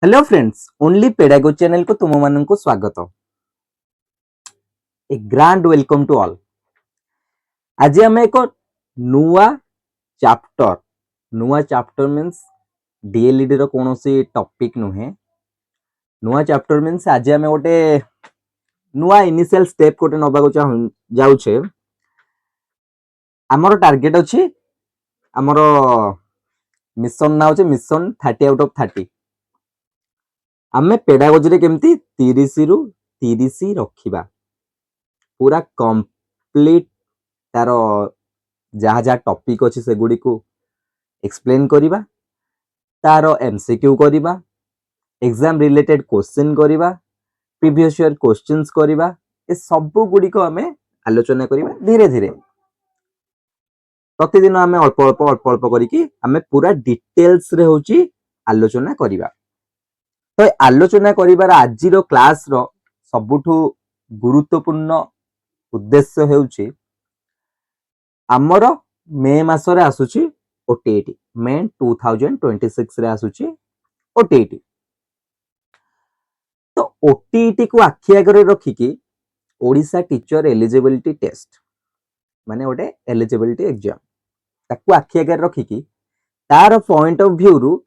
Hello friends, only पेडागो channel को तुम मान को स्वागत। ए ग्रांड वेलकम टू ऑल। आज आम एक नुआ चैप्टर मीन्स डीएलईडी रो कौन सी टॉपिक नुहे। नुआ चैप्टर मीन्स आज आम गोटे नुआ इनिशियल स्टेप गोटे नबाको जाउछे। आमर टार्गेट अछि आमर मिशन ना होचे मिशन 30 आउट ऑफ 30। आमे पेडागोजी रे केमती 30 रु 30 रखिबा पूरा कंप्लीट तार जहाँ जहाँ टॉपिक अच्छी से गुडी को एक्सप्लेन करिबा, तार एमसीक्यू करिबा, एग्जाम रिलेटेड क्वेश्चन करिबा, प्रीवियस ईयर क्वेश्चंस करिबा। ए सब गुडी को हमें आलोचना करिबा धीरे धीरे। प्रतिदिन आमे अल्प अल्प करिकी आमे पूरा डिटेल्स रे होची आलोचना करिबा। तो आलोचना करिबार आजिरो क्लास रो सबुठु गुरुत्वपूर्ण उद्देश्य हेउची आमर मे मासरे आसुची ओटीईटी। मे 2026 रे आसुची ओटीईटी। तो ओटीईटी को आखि आगरे रखिकी ओडिशा टीचर एलिजिबिलिटी टेस्ट माने ओटे एलिजिबिलिटी एग्जाम ताकू आखि आगरे रखिकी तार पॉइंट ऑफ व्यू रु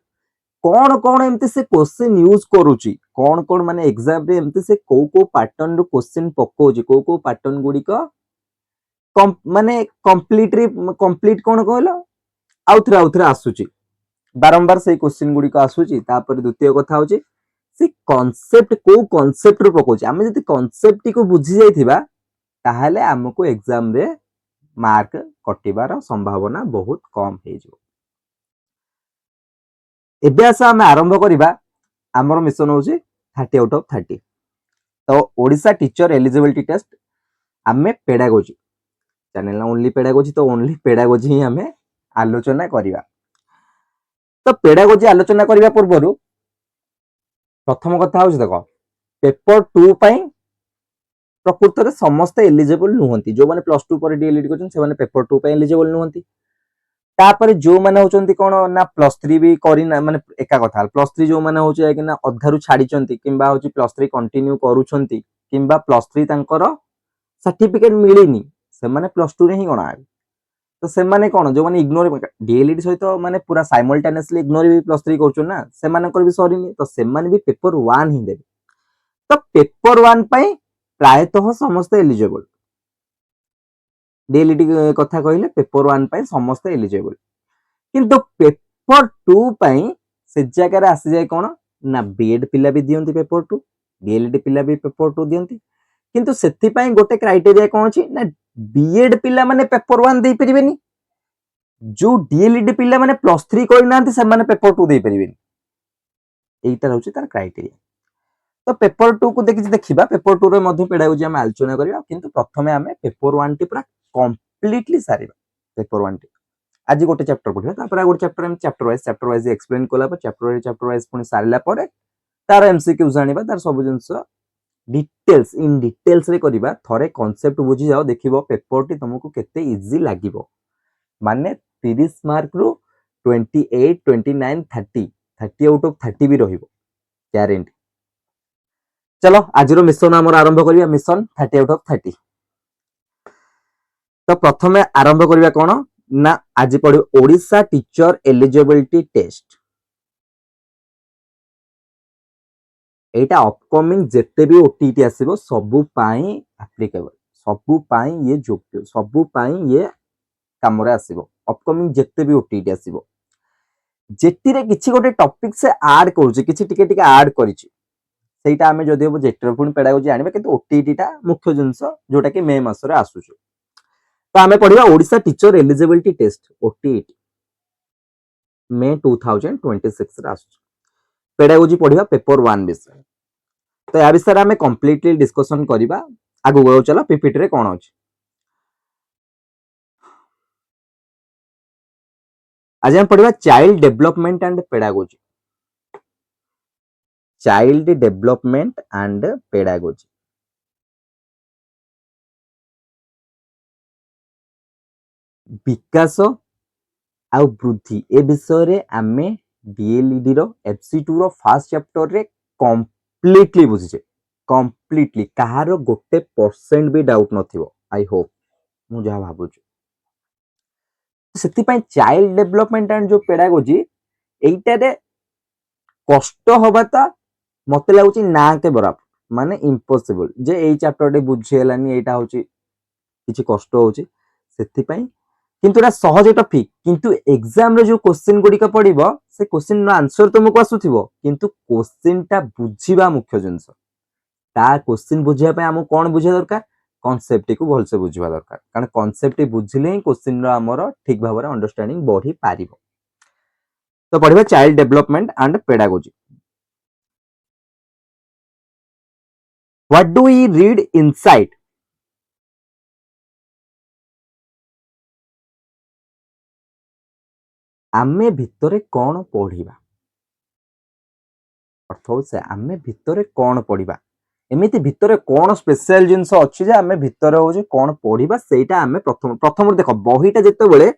कौन कौन एमती से क्वेश्चन यूज करूची, कौन कौन माने एग्जाम रे एमती से को पैटर्न रु क्वेश्चन पकोजी, को पैटर्न गुडी को माने कंप्लीट कौन कहलो आउथरे आसुची बारंबार से क्वेश्चन गुडी को आसुची। तापर द्वितीय कथा होची से कांसेप्ट को कांसेप्ट रु पकोची। आमे जति कांसेप्ट को बुझी जाइथिबा ताहाले हमको एग्जाम रे मार्क कटिबार संभावना बहुत कम हे जो। एबे आसा आमे आरंभ करिबा हमर मिशन होची 30 आउट ऑफ 30। तो ओडिशा टीचर एलिजिबिलिटी टेस्ट आमे पेडागोजी चैनल ओनली पेडागोजी, तो ओनली पेडागोजी ही हमें आलोचना करिबा। तो पेडागोजी आलोचना करिबा पूर्वरु प्रथम कथा होची देखो पेपर 2 पई प्रकृत रे समस्त एलिजिबल नुहंती। जो माने प्लस 2 पर डीएलईडी करछन से माने पेपर 2 पई एलिजिबल नुहंती। तापर जो माने होचंती कोन ना प्लस 3 भी करिना माने एका कथा प्लस 3 जो माने होची कि ना अधारु छाडिचंती किंबा होची प्लस 3 कंटिन्यू करूछंती किंबा प्लस 3 तांकर सर्टिफिकेट मिलिनी से माने प्लस 2 रे ही गणा। तो से माने कोन जो माने इग्नोर डीएलईडी सहित माने पूरा साइमल्टेनियसली इग्नोर भी प्लस 3 करछन ना से माने भी सरीनी। तो से माने भी पेपर 1 ही देबे। तो पेपर 1 पई प्रायतः समस्त एलिजिबल। डीएलईडी कथा कहले पेपर 1 पई समस्त एलिजिबल, किंतु पेपर 2 पई से जगह रे आसी जाय कोन ना बीएड पिला भी दियंती पेपर 2, डीएलईडी पिला भी पेपर 2 दियंती। किंतु सेति पई गोटे क्राइटेरिया कोन अछि ना बीएड पिला माने पेपर 1 देई परिबेनी, जो डीएलईडी पिला माने प्लस 3 करि नांती से माने पेपर 2 देई परिबेनी। एइटा रहउची तार क्राइटेरिया। तो पेपर 2 को देखिबा पेपर 2 रे मध्ये पेडागोजी हम आलोचना करिबा, किंतु प्रथमे हमें पेपर 1 टी पूरा कंप्लीटली सारिबा। पेपर 1 टी आज गोटे चैप्टर पढिबा, तापर गोटे चैप्टर हम चैप्टर वाइज एक्सप्लेन कोला पर चैप्टर वाइज पुनी सारिला परे तार एमसीक्यू जानिबा, तार सब जिंस डिटेल्स इन डिटेल्स रे करिबा। थरे कांसेप्ट बुझी जाओ, देखिबो पेपर टी तुमको केते इजी लागिबो। माने 30 मार्क रु 28 29 30 आउट ऑफ 30 भी रहिबो गारंटी। चलो आज मिशन आम आरंभ करिया मिशन 30 आउट ऑफ 30। तो प्रथमे आरंभ करिया कोन ना आज पढि ओडिशा टीचर एलिजिबिलिटी टेस्ट। एटा अपकमिंग जेते भी ओटीटी आसीबो सबु पाई एप्लीकेबल, सबु पाई ये योग्य, सबु पाई ये कामरे आसीबो। अपकमिंग जेते भी ओटीटी आसीबो जेतिरे किछि गोटे टॉपिक से ऐड करूची, किछि टिके टिके ऐड करिछि सेटा हमें जदि हम जेटर पुनी पेडागोजी आनिबा, किंतु ओटीटी टा मुख्य जिंस जोटा कि मे मास रे आसुची। तो हमें पढिबा Odisha teacher eligibility test OTT May 2026 रे आसुची। पेडागोजी पढिबा पेपर 1 विषय। तो या विषय हमें कंप्लीटली डिस्कशन करिबा। आगु गयो चला पीपीटी रे कोन अछि। आज हम पढिबा child development and pedagogy. Child development and pedagogy विकास आउ वृद्धि ए विषय रे आमे डीएलईडी रो FC2 रो फर्स्ट चैप्टर रे कंप्लीटली बुझिछे कंप्लीटली कहार गोटे परसेंट भी डाउट नथिबो आई होप मु जहा भाबुछु सेति चाइल्ड डेवलपमेंट एंड जो पेडागोजी एइटारे कष्ट हबाता मते लागुची ना के बराबर माने इम्पॉसिबल जे एई चैप्टर टे बुझी हेलानी एटा होची किछि कष्ट होची सेति किंतु एटा सहज टॉपिक किंतु एग्जाम रे जो क्वेश्चन गुडी का पडिबो से क्वेश्चन नो आंसर तुमको आसुथिबो किंतु क्वेश्चन टा बुझीबा मुख्य जिंस ता क्वेश्चन बुझिया पे हमु कोन बुझिया दरकार कॉन्सेप्ट को भल से बुझिबा दरकार कारण कॉन्सेप्ट बुझिले ही क्वेश्चन रो हमर ठीक भाबरे अंडरस्टैंडिंग बढ़ी पारिबो तो पढिबा child development and pedagogy what do we read inside आमे भितरे कोन पढिबा अर्थ से आमे भितरे कोन पढिबा एमिति भितरे कोन स्पेशल जिंस अछि जे आमे भितरे हो जे कोन पढिबा सेटा आमे प्रथम देखो बहीटा जेते बेले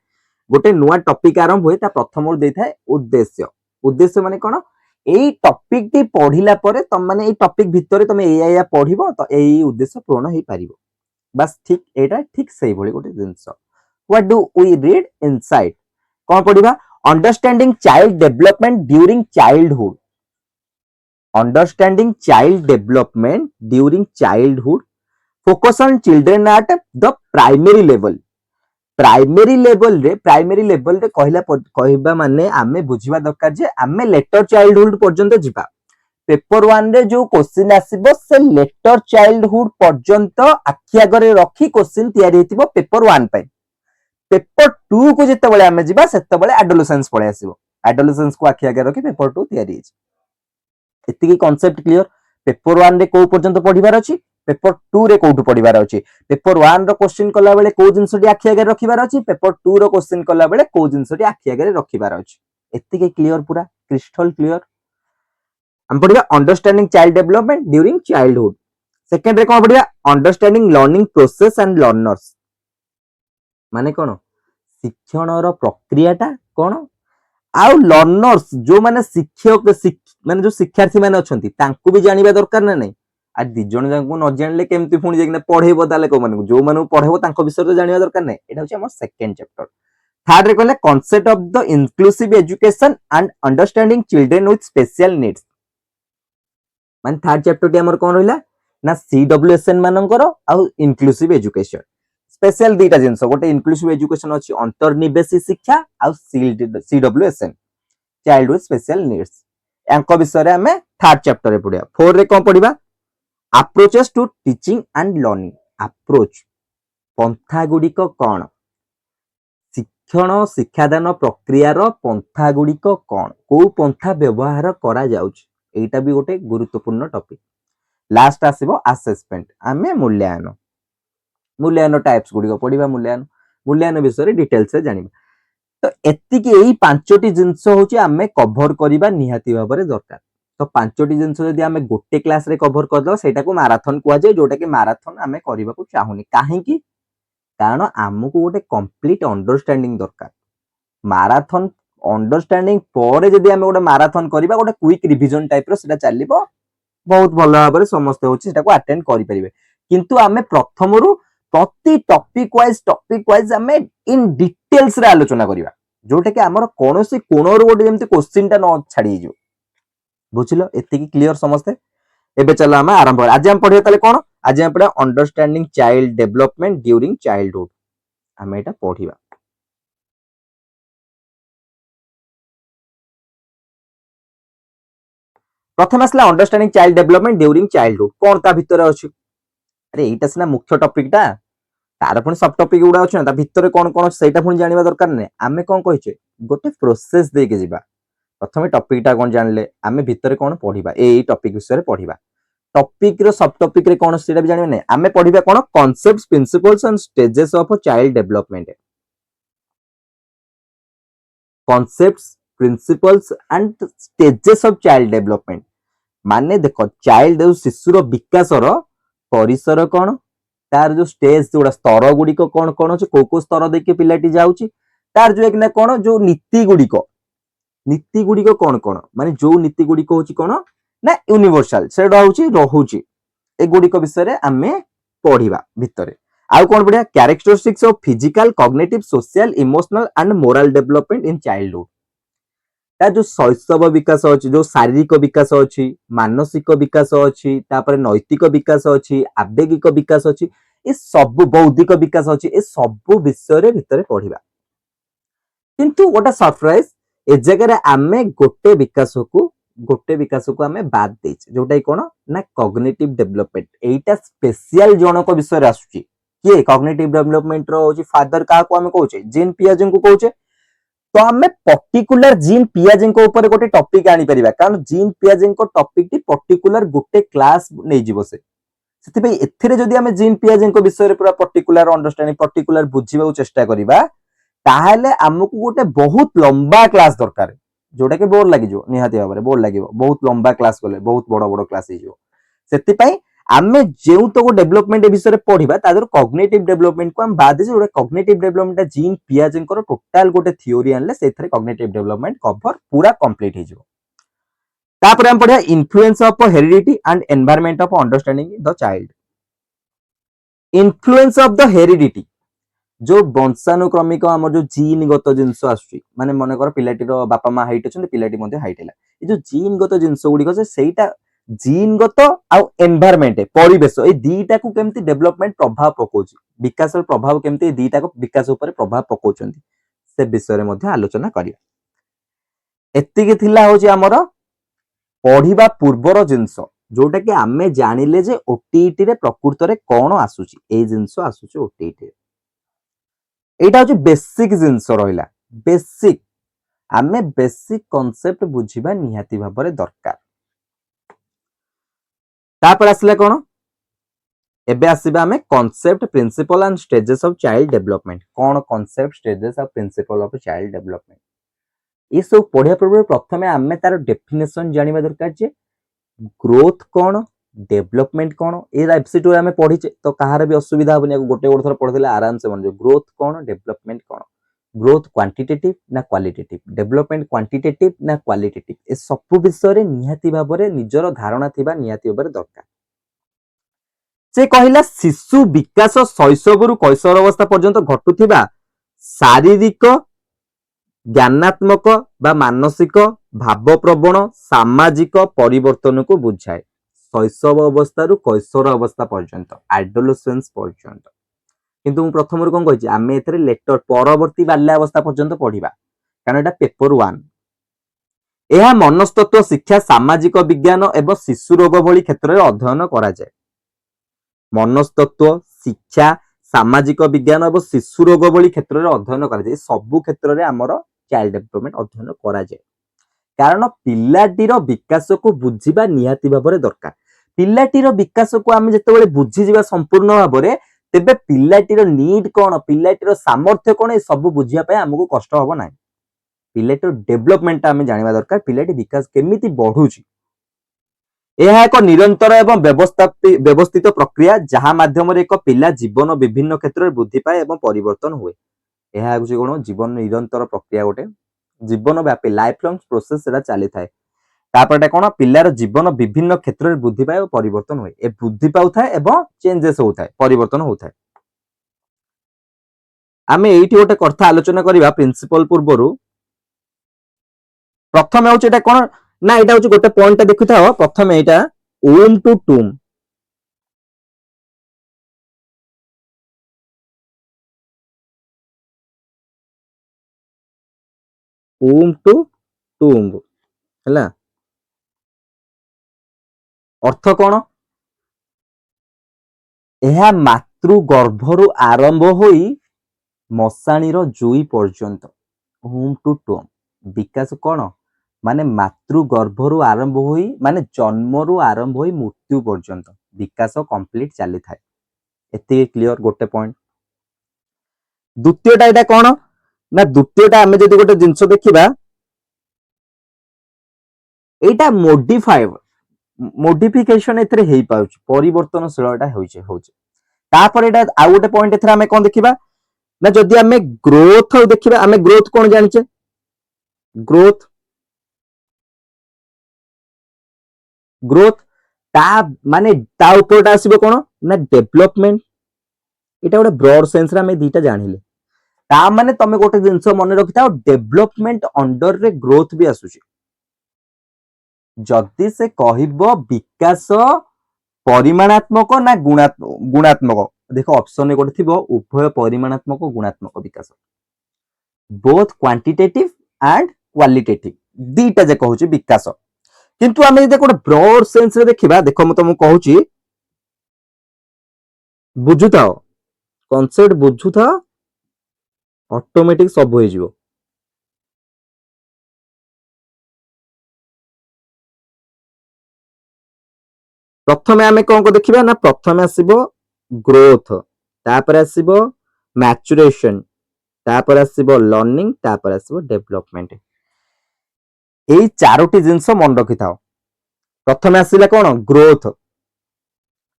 गोटे नुआ टॉपिक आरंभ होय ता प्रथम देथाय उद्देश्य उद्देश्य माने कोन एई टॉपिक टी पढिला परे तम माने एई टॉपिक भितरे तमे एया पढिबो तो एई उद्देश्य पूर्ण होई पारिबो बस ठीक एटा ठीक सही भली गोटे जिंस what do we read inside कोन पढिबा understanding child development during childhood understanding child development during childhood focus on children at the primary level रे कहला माने आमे बुझिबा दरकार जे आमे लेटर चाइल्डहुड पर्यंत जिबा पेपर 1 रे जो क्वेश्चन आसीबो से लेटर चाइल्डहुड पर्यंत आखि आगरे रखी क्वेश्चन तयारी हेतिबो पेपर 1 पे पेपर 2 को जेते बेले आमे जिबा सेते बेले एडोलेसेंस पळे आसीबो एडोलेसेंस को आखि आगरे रखी पेपर 2 तयारी हेछि एतिकी कांसेप्ट क्लियर पेपर 1 रे को पर्यंत पढिबार अछि पेपर 2 रे कोठु पढिबार अछि पेपर 1 रो क्वेश्चन कला बेले को जिंसटी आखि आगे रखिबार अछि पेपर 2 रो क्वेश्चन कला बेले को जिंसटी आखि आगे रखिबार अछि एतिकी क्लियर पूरा क्रिस्टल क्लियर हम पढिबा understanding child development during childhood second रे कोन पढिबा understanding learning process and learners माने कोन शिक्षण रो प्रक्रियाटा कोन आउ लर्नर्स जो माने शिक्षक माने जो शिक्षार्थी माने अछंती तांको भी जानिबा दरकार ना नै आ दि जण जांको न जानले केमति फुणी जेकना पढेबो ताले को माने जो माने पढेबो तांको विषय तो जानिबा दरकार नै एटा होची हमर सेकंड चैप्टर थर्ड रे कहले concept of the inclusive education and understanding children with special needs माने थर्ड चैप्टर टी हमर कोन रहला ना सीडब्ल्यूएसएन मानकर आ इंक्लूसिव एजुकेशन स्पेशल दीटा जिंस गोटे इंक्लूसिव एजुकेशन अछि अंतर्निवेशी शिक्षा आ CWSN child with special needs एंको विषय रे हमें थर्ड चैप्टर रे पढिया फोर रे कोन पढिबा approaches to teaching and learning approach पंथा गुडी को कोन शिक्षण शिक्षादान प्रक्रिया रो पंथा गुडी को कोन को पंथा व्यवहार करा जाउछ एटा भी गोटे गुरुत्वपूर्ण टॉपिक लास्ट आसीबो असेसमेंट हमें मूल्यांकन टाइप्स गुडी को पढिबा मूल्यांकन विषय रे डिटेल्स रे जानिबा तो एतिकी एई पांचटी जिंस होची हमें कवर करिबा निहाती भाबरे दरकार तो पांचटी जिंस जदी हमें गोटे क्लास रे कवर कर दो सेटा को मैराथन कुआ जाय जोटा कि मैराथन हमें करबा को चाहुनी काहे कि कारण हमकु गोटे कंप्लीट अंडरस्टैंडिंग दरकार मैराथन अंडरस्टैंडिंग परे जदी हमें गोटे मैराथन करबा गोटे क्विक रिवीजन टाइप रो सेटा चलिबो बहुत भलो भाबरे समस्त होची सेटा को अटेंड करि परिबे किंतु हमें प्रथमरु प्रति टॉपिक वाइज हमें इन डिटेल्स रे आलोचना करिबा जोटा कि हमर कोनोसी कोनोर गोटे जेमति क्वेश्चन टा न छाडी जो बुझिलो एतिकी क्लियर समस्त एबे चलो हम आरंभ कर आज हम पढिया तले कोन आज हम पढा understanding child development during childhood हम एटा पढिबा प्रथम असला understanding child development during childhood कोन ता भितर अछि अरे एटा सिना मुख्य टॉपिक टा तार पुणी सब टॉपिक गुडा अछि ना भितर कोन कोन सेटा पुणी जानिबा दरकार नै आमे कोन कहिचे गोटे प्रोसेस दे के जिबा प्रथम टॉपिक टा कोन जानले आमे भितर कोन पढिबा एई टॉपिक विषय रे पढिबा टॉपिक रो सब टॉपिक रे कोन सेटा भी जानिबा नै आमे पढिबा कोन concepts principles and stages of child development concepts principles and stages of child development माने देखो चाइल्ड शिशुर विकास रो परिसर कोन तार जो स्टेज जोड़ा स्तर गुडी को कोन अछि को स्तर देखि पिलाटी जाउची तार जो एकना कोन जो नीति गुडी को नीति गुड़िक कौन कौन माने जो नीति गुड़िक होची कौन ना यूनिवर्सल सेटा होची रहुची ए गुड़िक विषय आमे पढ़िबा भितरे आउ कौन पढ़िया characteristics of physical cognitive social emotional and moral development in childhood ता जो शैशव विकास अच्छी जो शारीरिक विकास अच्छी मानसिक विकास अच्छी तापर नैतिक विकास अच्छी आवेगिक विकास अच्छी ये सब बौद्धिक विकास अच्छी ये सब विषय भितर पढ़िबा किंतु गोटे सरप्राइज ए जगह आमे गोटे विकास को आमे बाद देछ जोटा कोन ना कॉग्निटिव डेवलपमेंट एटा स्पेशल जनक विषय आसुची किए कॉग्निटिव डेवलपमेंट रो होची फादर का को आमे कहूचे जीन पियाजे को कहूचे तो आमे पर्टिकुलर जीन पियाजे को ऊपर गोटे टॉपिक आनी परिबा कारण जीन पियाजे को टॉपिक टी पर्टिकुलर गोटे क्लास नै जीवो से सेति पे एथिरे जदी आमे जीन पियाजे को विषय रे पूरा पर्टिकुलर अंडरस्टैंडिंग पर्टिकुलर बुझीबा चेष्टा करिबा ताहले हमकु गोटे बहुत लंबा क्लास दरकार जोटा के बोर लागि जो निहाती भाबरे बोर लागिवो बहुत लंबा क्लास गले बहुत बड़ बड़ क्लास हे जो सेति पई आमे जेउ तो को डेवलपमेंट विषय रे पढिबा तादर कॉग्निटिव डेवलपमेंट को हम बाद जे कॉग्निटिव डेवलपमेंट जीन पियाजे को टोटल गोटे थ्योरी आनले सेथरे कॉग्निटिव डेवलपमेंट कवर पूरा कंप्लीट हे जो तापर हम पढिया influence of heredity and environment of understanding the child influence of the heredity जो वंशानुक्रमिक आम जो जीनगत जिनस आसुची माने मन कर पिलाटीर बापा माँ हाइट अच्छा पिलाटी मध्य हाइट है ये जो जीनगत जिनस गुड़िक से जीनगत आउ एनवायरनमेंट परिवेश ए दीटा को केमती डेवलपमेंट प्रभाव पकाउची विकास प्रभाव केमती दीटा को विकास ऊपर प्रभाव पकाउचंती से विषय मध्ये आलोचना करिया एतिके थिला होची हमर पढ़िबा पूर्वर जिनस जोटा कि आमे जानिले जे ओटीईटी रे प्रकृत रे कोन आसुची ए जिनस आसुची ओटीईटी रे एटा होची बेसिक जिनस रहिला बेसिक आमे बेसिक कांसेप्ट बुझिबा निहाती भाबरे दरकार तापर आसले कोन एबे आसीबा हमें concept principle and stages of child development कोन concept stages of principle of child development ये सब पढ़िया पूर्व प्रथमे आमे तार डेफिनेशन जानिबा दरकार जे ग्रोथ कोन डेवलपमेंट कोन ए एफसी2 आमे पढिचे तो कहार भी असुविधा होबनी गोटे गोटे थर पढिले आराम से मन जो ग्रोथ कोन डेवलपमेंट कोन ग्रोथ क्वांटिटेटिव ना क्वालिटेटिव डेवलपमेंट क्वांटिटेटिव ना क्वालिटेटिव ए सब विषय रे निहाती भाबरे निजर धारणा थिबा निहाती भाबरे दरकार से कहिला शिशु विकास शैशवरु कैशोर अवस्था पर्यंत घटुथिबा शारीरिक ज्ञानात्मक बा मानसिक भावप्रवण सामाजिक परिवर्तन को बुझाए शैशव अवस्था रु कैशोर अवस्था पर्यंत एडोलेसेंस पर्यंत किंतु मु प्रथम रु कोन कहिछि आमे एथरे लेटर परवर्ती बाल्यावस्था पर्यंत पढिबा कारण एटा पेपर 1 एहा मनस्तत्व शिक्षा सामाजिक विज्ञान एवं शिशु रोग भली क्षेत्र रे अध्ययन करा जाय मनस्तत्व शिक्षा सामाजिक विज्ञान एवं शिशु रोग भली क्षेत्र रे अध्ययन करा जाय सब क्षेत्र रे हमर चाइल्ड डेवलपमेंट अध्ययन करा जाय कारण पिलाटीर विकास को बुझिबा निहाती भाबरे दरकार पिलाटीर विकास को आमे जेतेबेले बुझि जिबा संपूर्ण भाबरे तेबे पिलाटीर नीड कोन पिलाटीर सामर्थ्य कोन ए सब बुझिया पय हमकु कष्ट होबो नै पिलाटीर डेवलपमेंट आमे जानिबा दरकार पिलाटी विकास केमिति बढ़ुची यह एक निरंतर एवं व्यवस्थित प्रक्रिया जहाँ माध्यम एक पिला जीवन विभिन्न क्षेत्र में वृद्धि पाए एवं परिवर्तन हुए यह कौन जीवन निरंतर प्रक्रिया गोटे जीवन व्यापी लाइफ लॉन्ग प्रोसेस चली थाए तापर कौन पिलार जीवन विभिन्न क्षेत्र में वृद्धि पाए परिवर्तन हुए ए वृद्धि पाउथाए एवं चेंजेस होताए परिवर्तन होताए आमे एइठी गोटे कथा आलोचना करिबा प्रिंसिपल पूर्वरु प्रथम होउछ एटा कोन ना एटा होउछ गोटे पॉइंट देखुथा प्रथम एटा ओम टू टूम ओम टू टूम हैला अर्थ कोन एहा मातृ गर्भरु आरंभ होई मशाणी रो जुई पर्यंत ओम टू टूम विकास कोन माने मातृ गर्भरु आरंभ होई माने जन्मरु आरंभ होई मृत्यु पर्यंत विकास कंप्लीट चली थाए एते क्लियर गोटे पॉइंट द्वितीयटा एटा कोन ना द्वितीयटा आमे जदि गोटे जिंस देखिबा एटा मॉडिफिकेशन एथरे हेई पाउछ परिवर्तनशीलता होइछे तापर एटा आ गोटे पॉइंट एथरे आमे कोन देखिबा ना जदि आमे ग्रोथ देखिबा आमे ग्रोथ कोन जानिछे ग्रोथ ग्रोथ ता माने ता ऊपरटा आसीबो कोन ना डेवलपमेंट एटा गोटे ब्रॉड सेंस रे हम दीटा जानिले ता माने तमे गोटे जिंस मन रखिथाओ डेवलपमेंट अंडर रे ग्रोथ भी आसुची जदि से कहबो विकास परिमाणात्मक ना गुणात्मक देखो ऑप्शन गोटे थिबो उभय परिमाणात्मक गुणात्मक विकास बोथ क्वांटिटेटिव एंड क्वालिटेटिव दीटा जे कहूची विकास किंतु आमे जे गोटे ब्रॉड सेंस रे देखिबा देखो म तुमको कहूची बुझुताओ कॉन्सेप्ट बुझुथा ऑटोमेटिक सब होई जिवो प्रथमे आमे कोन को देखिबा ना प्रथमे आसीबो ग्रोथ तापर आसीबो मैच्योरेशन तापर आसीबो लर्निंग तापर आसीबो डेवलपमेंट एई चारोटी जिंस मन रखि थाओ प्रथमे आसीला कोन ग्रोथ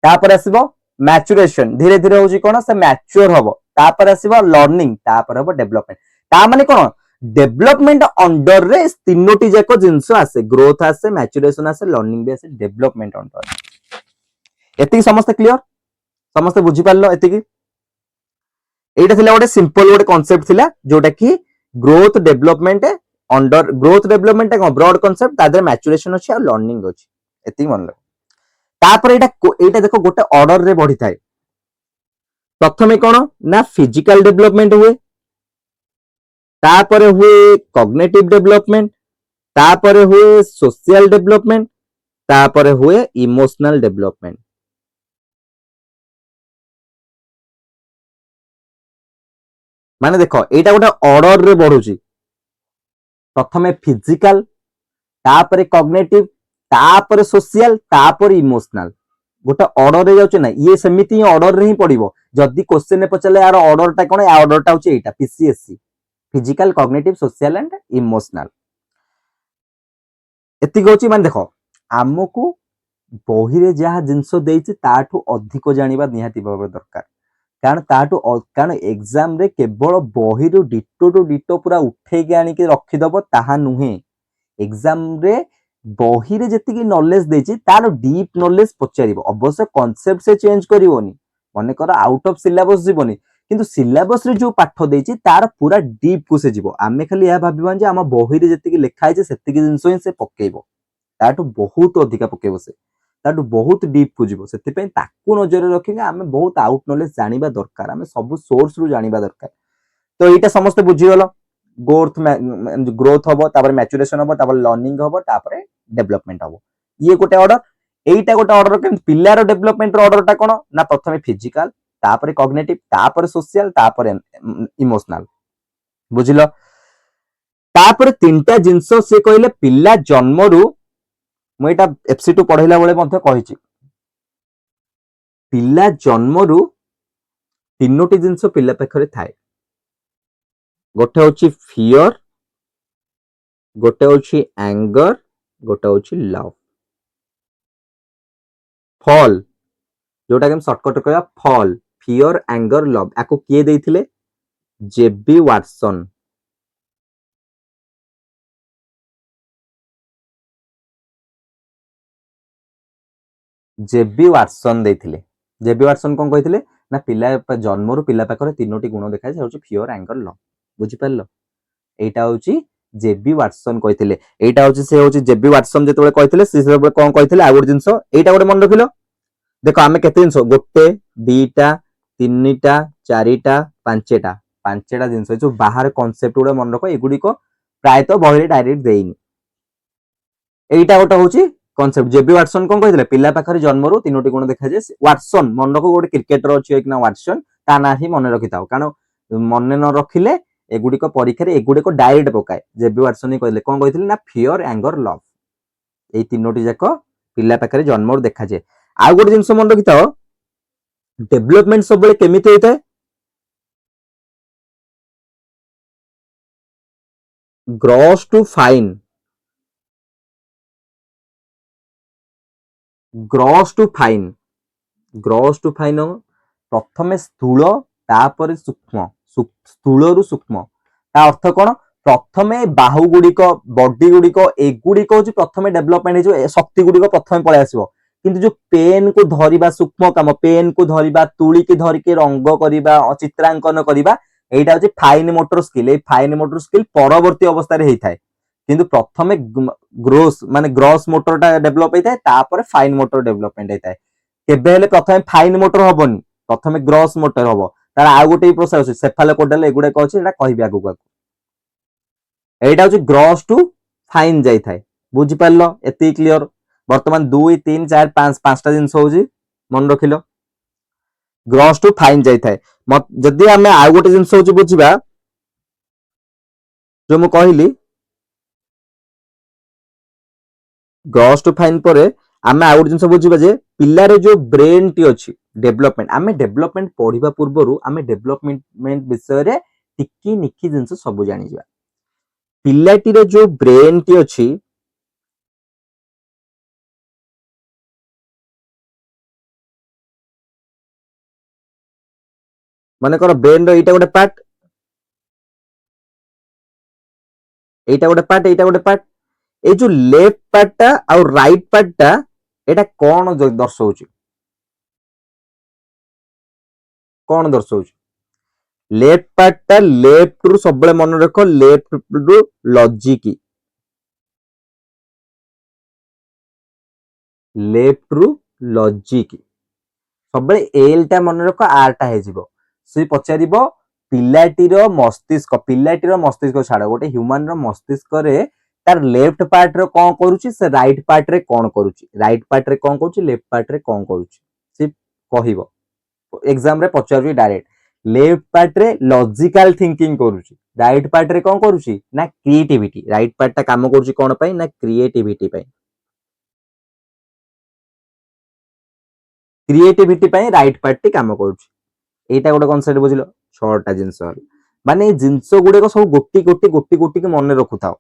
तापर आसीबो मैच्योरेशन धीरे धीरे होची कोन से मैच्योर हबो तापर आसीबो लर्निंग तापर हबो डेवलपमेंट ता माने कोन डेवलपमेंट अंडर रे तीनोटी जाको जिंस आसे ग्रोथ आसे मैच्योरेशन आसे लर्निंग भी आसे डेवलपमेंट अंडर एति समस्त क्लियर समस्त बुझी पारलो एति की एटा थिला गोटे सिंपल गोटे कांसेप्ट थिला जोटा की growth development under growth development का ब्रॉड कांसेप्ट तादर मैच्योरेशन अछि और लर्निंग अछि एति मन लो तापर एटा देखो गोटे ऑर्डर रे बढ़ी थाए प्रथमे कोन ना फिजिकल डेवलपमेंट हुए तापर हुए कॉग्निटिव डेवलपमेंट तापर हुए सोशल डेवलपमेंट तापर हुए इमोशनल डेवलपमेंट माने देखो एटा गोटे ऑर्डर रे बढ़ुची प्रथमे फिजिकल तापर कॉग्निटिव तापर सोशल तापर इमोशनल गोटे ऑर्डर रे जाउचे ना ये सेमिति ही ऑर्डर रे ही पड़िबो जदी क्वेश्चन ने पचले यार ऑर्डर टा कोन या ऑर्डर टा होचे एटा PCSC physical cognitive social and emotional एति होची माने देखो हमकु बही रे जहा जिंस देइछि ताठू अधिक जानिबा निहाती भाबे दरकार कारण ताठू कारण एग्जाम रे केवल बही रु डिटो टू डिटो पूरा उठे के आनी के रखि दबो ताहा नुहे एग्जाम रे बही रे जति की नॉलेज देछि तार डीप नॉलेज पचारिबो अवश्य कांसेप्ट से चेंज करिवोनी माने कर आउट ऑफ सिलेबस जीवोनी किंतु सिलेबस रे जो पाठ देछि तार पूरा डीप को से जीवो आमे खाली या भाबिबान जे हम बही रे जति की लिखा है जे सेति की जिंस ही से पकेइबो ताठू बहुत अधिक पकेइबो से ताठू बहुत डीप को जीवो सेति पई ताकू नजर रखिके आमे बहुत आउट नॉलेज जानिबा दरकार आमे सब सोर्स रु जानिबा दरकार तो एटा समस्त बुझी गलो ग्रोथ हबो तापर मैच्योरेशन हबो तापर लर्निंग हबो तापर डेवलपमेंट हबो ये गोटे ऑर्डर एटा गोटे ऑर्डर के पिल्लार डेवलपमेंट रो ऑर्डर टा कोन ना प्रथमे फिजिकल तापर कॉग्निटिव तापर सोशल तापर इमोशनल बुझिलो तापर तीनटा जिंस से कहले पिल्ला जन्मरू म एटा एफसी2 पढैला बेले मध्ये कहिछि पिल्ला जन्मरू तीनोटी जिंस पिल्ला पाखरे थाए गोटे होची फियर गोटे होची एंगर गोटे होची लव फॉल जोटा कि हम शॉर्टकट कहया फॉल फियर एंगर लव आको किए देइथिले जेबी वाटसन जेबी वाटसन देइथिले जेबी वाटसन कोन कहिथिले ना पिला जन्मरू पिला पाखरे तीनोटी गुण देखाय से होची फियर एंगर लव बुझि पारलो एटा होची जेबी वाटसन कहिथिले एटा होची से होची जेबी वाटसन जेतबे कहिथिले से सेबे कोन कहिथिले आ गुड जिंस एटा गोटे मन रखिलो देखो आमे केते जिंस गोटे दीटा तीनटा चारिटा पांचटा जिंस जो बाहर कांसेप्ट गुडे मन रखो एगुडी को प्राय तो बहिरे डायरेक्ट देइनी एटा गोटे होची कांसेप्ट जेबी वाटसन कोन कहिथिले पिला पाखरे जन्मरू तीनोटी गुण देखा जे वाटसन मन रखो गोटे क्रिकेटर अछि एक ना वाटसन ता ना ही मन रखिताओ कारण मन न रखिले एगुडी को परीक्षा रे एगुडी को डायरेक्ट पकाए जेबी वाटसन ही कहिथिले कोन कहिथिले ना फियर एंगर लव ए तीनोटी जाको पिला पाखरे जन्मरू देखा जे आ गोटे जिंस मन रखिताओ डेवलपमेंट सब बेले केमिति होइता gross to fine gross to fine gross to fine प्रथमे स्थूल तापर सूक्ष्म स्थूल रु सूक्ष्म ता अर्थ कोन प्रथमे बाहु गुड़िक बॉडी गुड़िक एगुड़िक हूँ प्रथमे डेभलपमेंट हो शक्ति गुड़िक प्रथमे पलि आसो किंतु जो पेन को धरिबा सूक्ष्म काम पेन को धरिबा तुली की धरिके रंग करिबा चित्रांकन करिबा एटा होची fine motor skill a fine motor skill परवर्ती अवस्था रे हेइथाय किंतु प्रथमे ग्रोस माने ग्रॉस मोटर टा डेभलप हेइथाय तापर फाइन मोटर डेभलपमेंट हेइथाय केबे हेले प्रथमे फाइन मोटर हबनी प्रथमे ग्रॉस मोटर हबो तार आ गोटे प्रोसेस अछि सेफालोकोडाल एगुडे को अछि एटा कहबी आगु एटा होची ग्रॉस टू फाइन जाई थाय बुझि पारलो एति क्लियर वर्तमान 2 3 4 5 पांचटा जिंस होची मन रखिलो ग्रॉस टू फाइन जाई थाय जदि हमें आ गोटे जिंस होची बुझिबा जो मु कहली ग्रॉस टू फाइन परे आमे आ गोटे जिंस बुझिबा जे पिल्लारे जो ब्रेन टी अछि डेवलपमेंट आमे डेवलपमेंट पढिबा पूर्वरु आमे डेवलपमेंट विषय रे टिकी निकी जिंस सब जानि जिबा पिल्लाटी रे जो ब्रेन टी अछि माने कर ब्रेन रो एटा गोटे पार्ट एटा गोटे पार्ट ए जो लेफ्ट पार्ट टा और राइट पार्ट टा एटा कोन दर्शाउची कोन दर्शाउची लेफ्ट पार्ट टा लेफ्ट रु सब मन रख लेफ्ट रु लॉजिक लेफ्ट रु लॉजिक सब एल टा मन रख आर टा हे जिवो से पचारिबो पिलाटीर मस्तिष्क छाड़ गोटे ह्यूमन रो मस्तिष्क रे तार लेफ्ट पार्ट रे कोन करूची से राइट पार्ट रे कोन करूची राइट पार्ट रे कोन करूची लेफ्ट पार्ट रे कोन करूची से कहिबो एग्जाम रे पचारुची डायरेक्ट लेफ्ट पार्ट रे लॉजिकल थिंकिंग करूची राइट पार्ट रे कोन करूची ना क्रिएटिविटी राइट पार्ट ता काम करूची कोन पई ना क्रिएटिविटी पई क्रिएटिविटी पई राइट पार्ट टी काम करूची एटा गोटे कॉन्सेप्ट बुझिलो छटा जिंस माने जिंस गुडे को सब गोटी के मन रखुथाओ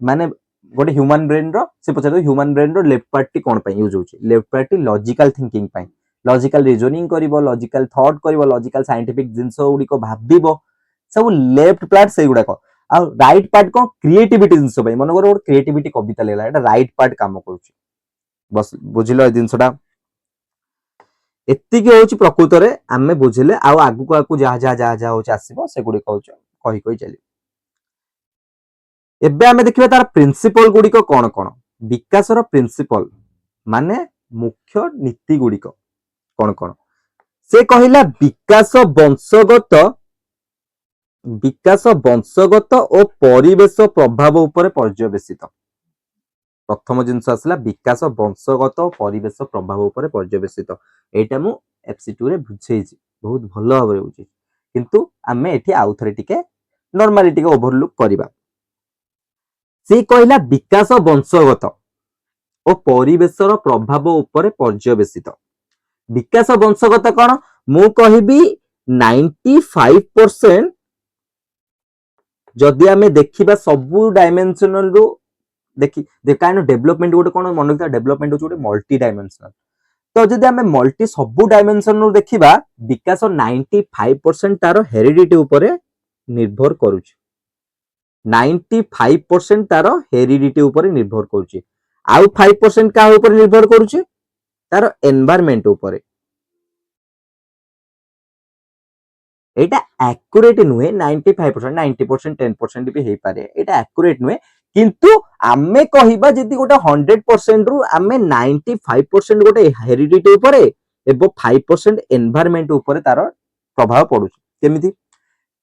माने गोटे ह्यूमन ब्रेन रो से पचार ह्यूमन ब्रेन रो लेफ्ट पार्ट टी कोन पई यूज होची लेफ्ट पार्ट टी लॉजिकल थिंकिंग पई लॉजिकल रीजनिंग करिवो लॉजिकल थॉट करिवो लॉजिकल साइंटिफिक जिंस गुडी को भाबिबो सब लेफ्ट पार्ट से गुडा को आ राइट पार्ट को क्रिएटिविटी जिंस पई मन कर क्रिएटिविटी कविता लेला एटा राइट पार्ट काम करूची बस बुझिलो ए जिंसटा एतिकी होची प्रकृत रे आमे बुझिले आ आगु जा होची आसीबो से गुडी कहउछ कहि चली एबे आमे देखिबा तार प्रिंसिपल गुडी को कोन कोन विकास रो प्रिंसिपल माने मुख्य नीति गुडी को कोन कोन से कहिला विकास वंशगत और परिवेश प्रभाव ऊपर पर्यवेसित प्रथम जिंस आसला विकास वंशगत और परिवेश प्रभाव ऊपर पर्यवेसित एटा मु एफसी2 रे बुझेइछि बहुत भलो भाबरे बुझे किंतु आमे एठी आउ थरे टिके नॉर्मली टिके ओवरलुक करिबा से कहिला विकास वंशगत और परिवेश रो प्रभाव ऊपर पर्यवेसित विकास वंशगत कोन मु कहिबी 95% जदि आमे देखिबा सबु डायमेंशनल रो देखि द काइंड ऑफ डेवलपमेंट गोटे कोन मन रखता डेवलपमेंट होचे मल्टी डायमेंशनल तो जदि आमे मल्टी सबु डायमेंशन रो देखिबा विकास 95% तारो हेरिडिटी ऊपर निर्भर करूची 95% तारो हेरिडिटी ऊपर निर्भर करूची आउ 5% का ऊपर निर्भर करूची तारो एनवायरनमेंट ऊपर एटा एक्यूरेट नुहे 95% 90% 10% भी हे पारे एटा एक्यूरेट नुहे किंतु आमे कहिबा जदी गोटे 100% रु आमे 95% गोटे हेरिडिटी ऊपर एबो 5% एनवायरनमेंट ऊपर तार प्रभाव पडुची केमिति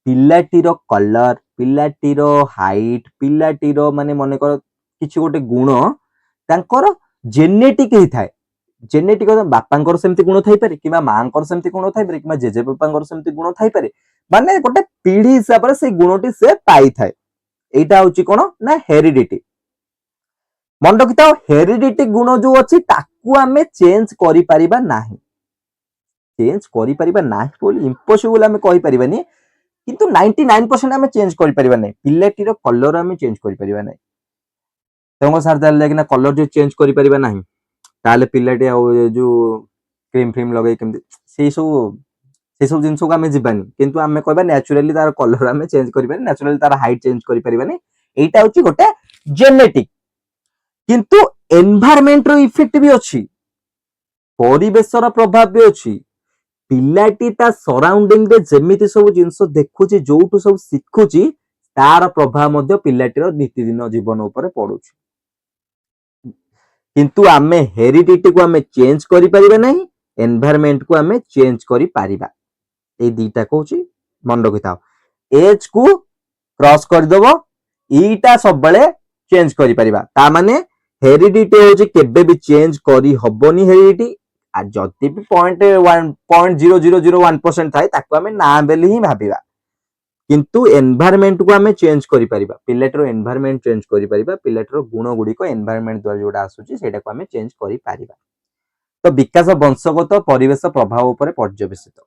पिलाटीर कलर पिलाटीर हाइट पिलाटीर माने मने कर किछि गोटे गुण तांकर जेनेटिक ही थाए जेनेटिक बापांकर सेमती गुण थाई पारे किबा मांकर सेमती गुण थाई पारे किबा जेजे बापांकर सेमती गुण थाई पारे माने गोटे पीढ़ी हिसाब रे से गुणटी से पाई थाए एटा होची कोन ना हेरिडिटी मन रखिताओ हेरिडिटी गुण जो अछि ताकू आमे चेंज करि परिबा नाही चेंज करि परिबा नाही बोली इम्पॉसिबल आमे कहि परिबानी किंतु 99% आमे चेंज करि परिबा नाही पिलेटीर कलर आमे चेंज करि परिबा नाही तंग सार दाल लेकिन कलर जो चेंज करि परिबा नाही ताले पिलेटी आ जो क्रीम फ्रीम लगे केमती से सब से सब जिन को आम जीवानी किंतु आम कहबा नेचुराली तार कलर आम चेंज करें नेचुराली तार हाइट चेंज करें एटा हूँ गोटे जेनेटिक किंतु एनवायरमेंट रो इफेक्ट भी अच्छी परिवेश प्रभाव भी अच्छी पिलाटी ता सराउंडिंग रे जेमिति सब जिंस देखुची जोठु सब शिखुची तार प्रभाव मध्य पिलाटीर नीतिदिन जीवन ऊपर पड़ुची किंतु आमे हेरिडिटी को आमे चेंज करि परिबा नहीं एनवायरमेंट को आमे चेंज करि परिबा ए दीटा कहूची मन रखिथाओ एज को क्रॉस कर दबो ईटा सब बळे चेंज करि परिबा ता माने हेरिडिटी होची केबे भी चेंज करि हबोनी हेरिडिटी आ जति भी 0.0001% थाए ताको आमे ना बेली ही भाबिबा किंतु एनवायरमेंट को आमे चेंज करि परिबा पिलेटर एनवायरमेंट चेंज करि परिबा पिलेटर गुण गुडी को एनवायरमेंट द्वारा जोडा आसुची सेटा को आमे चेंज करि परिबा तो विकास वंशगत परिवेश प्रभाव ऊपर पर्यवेसित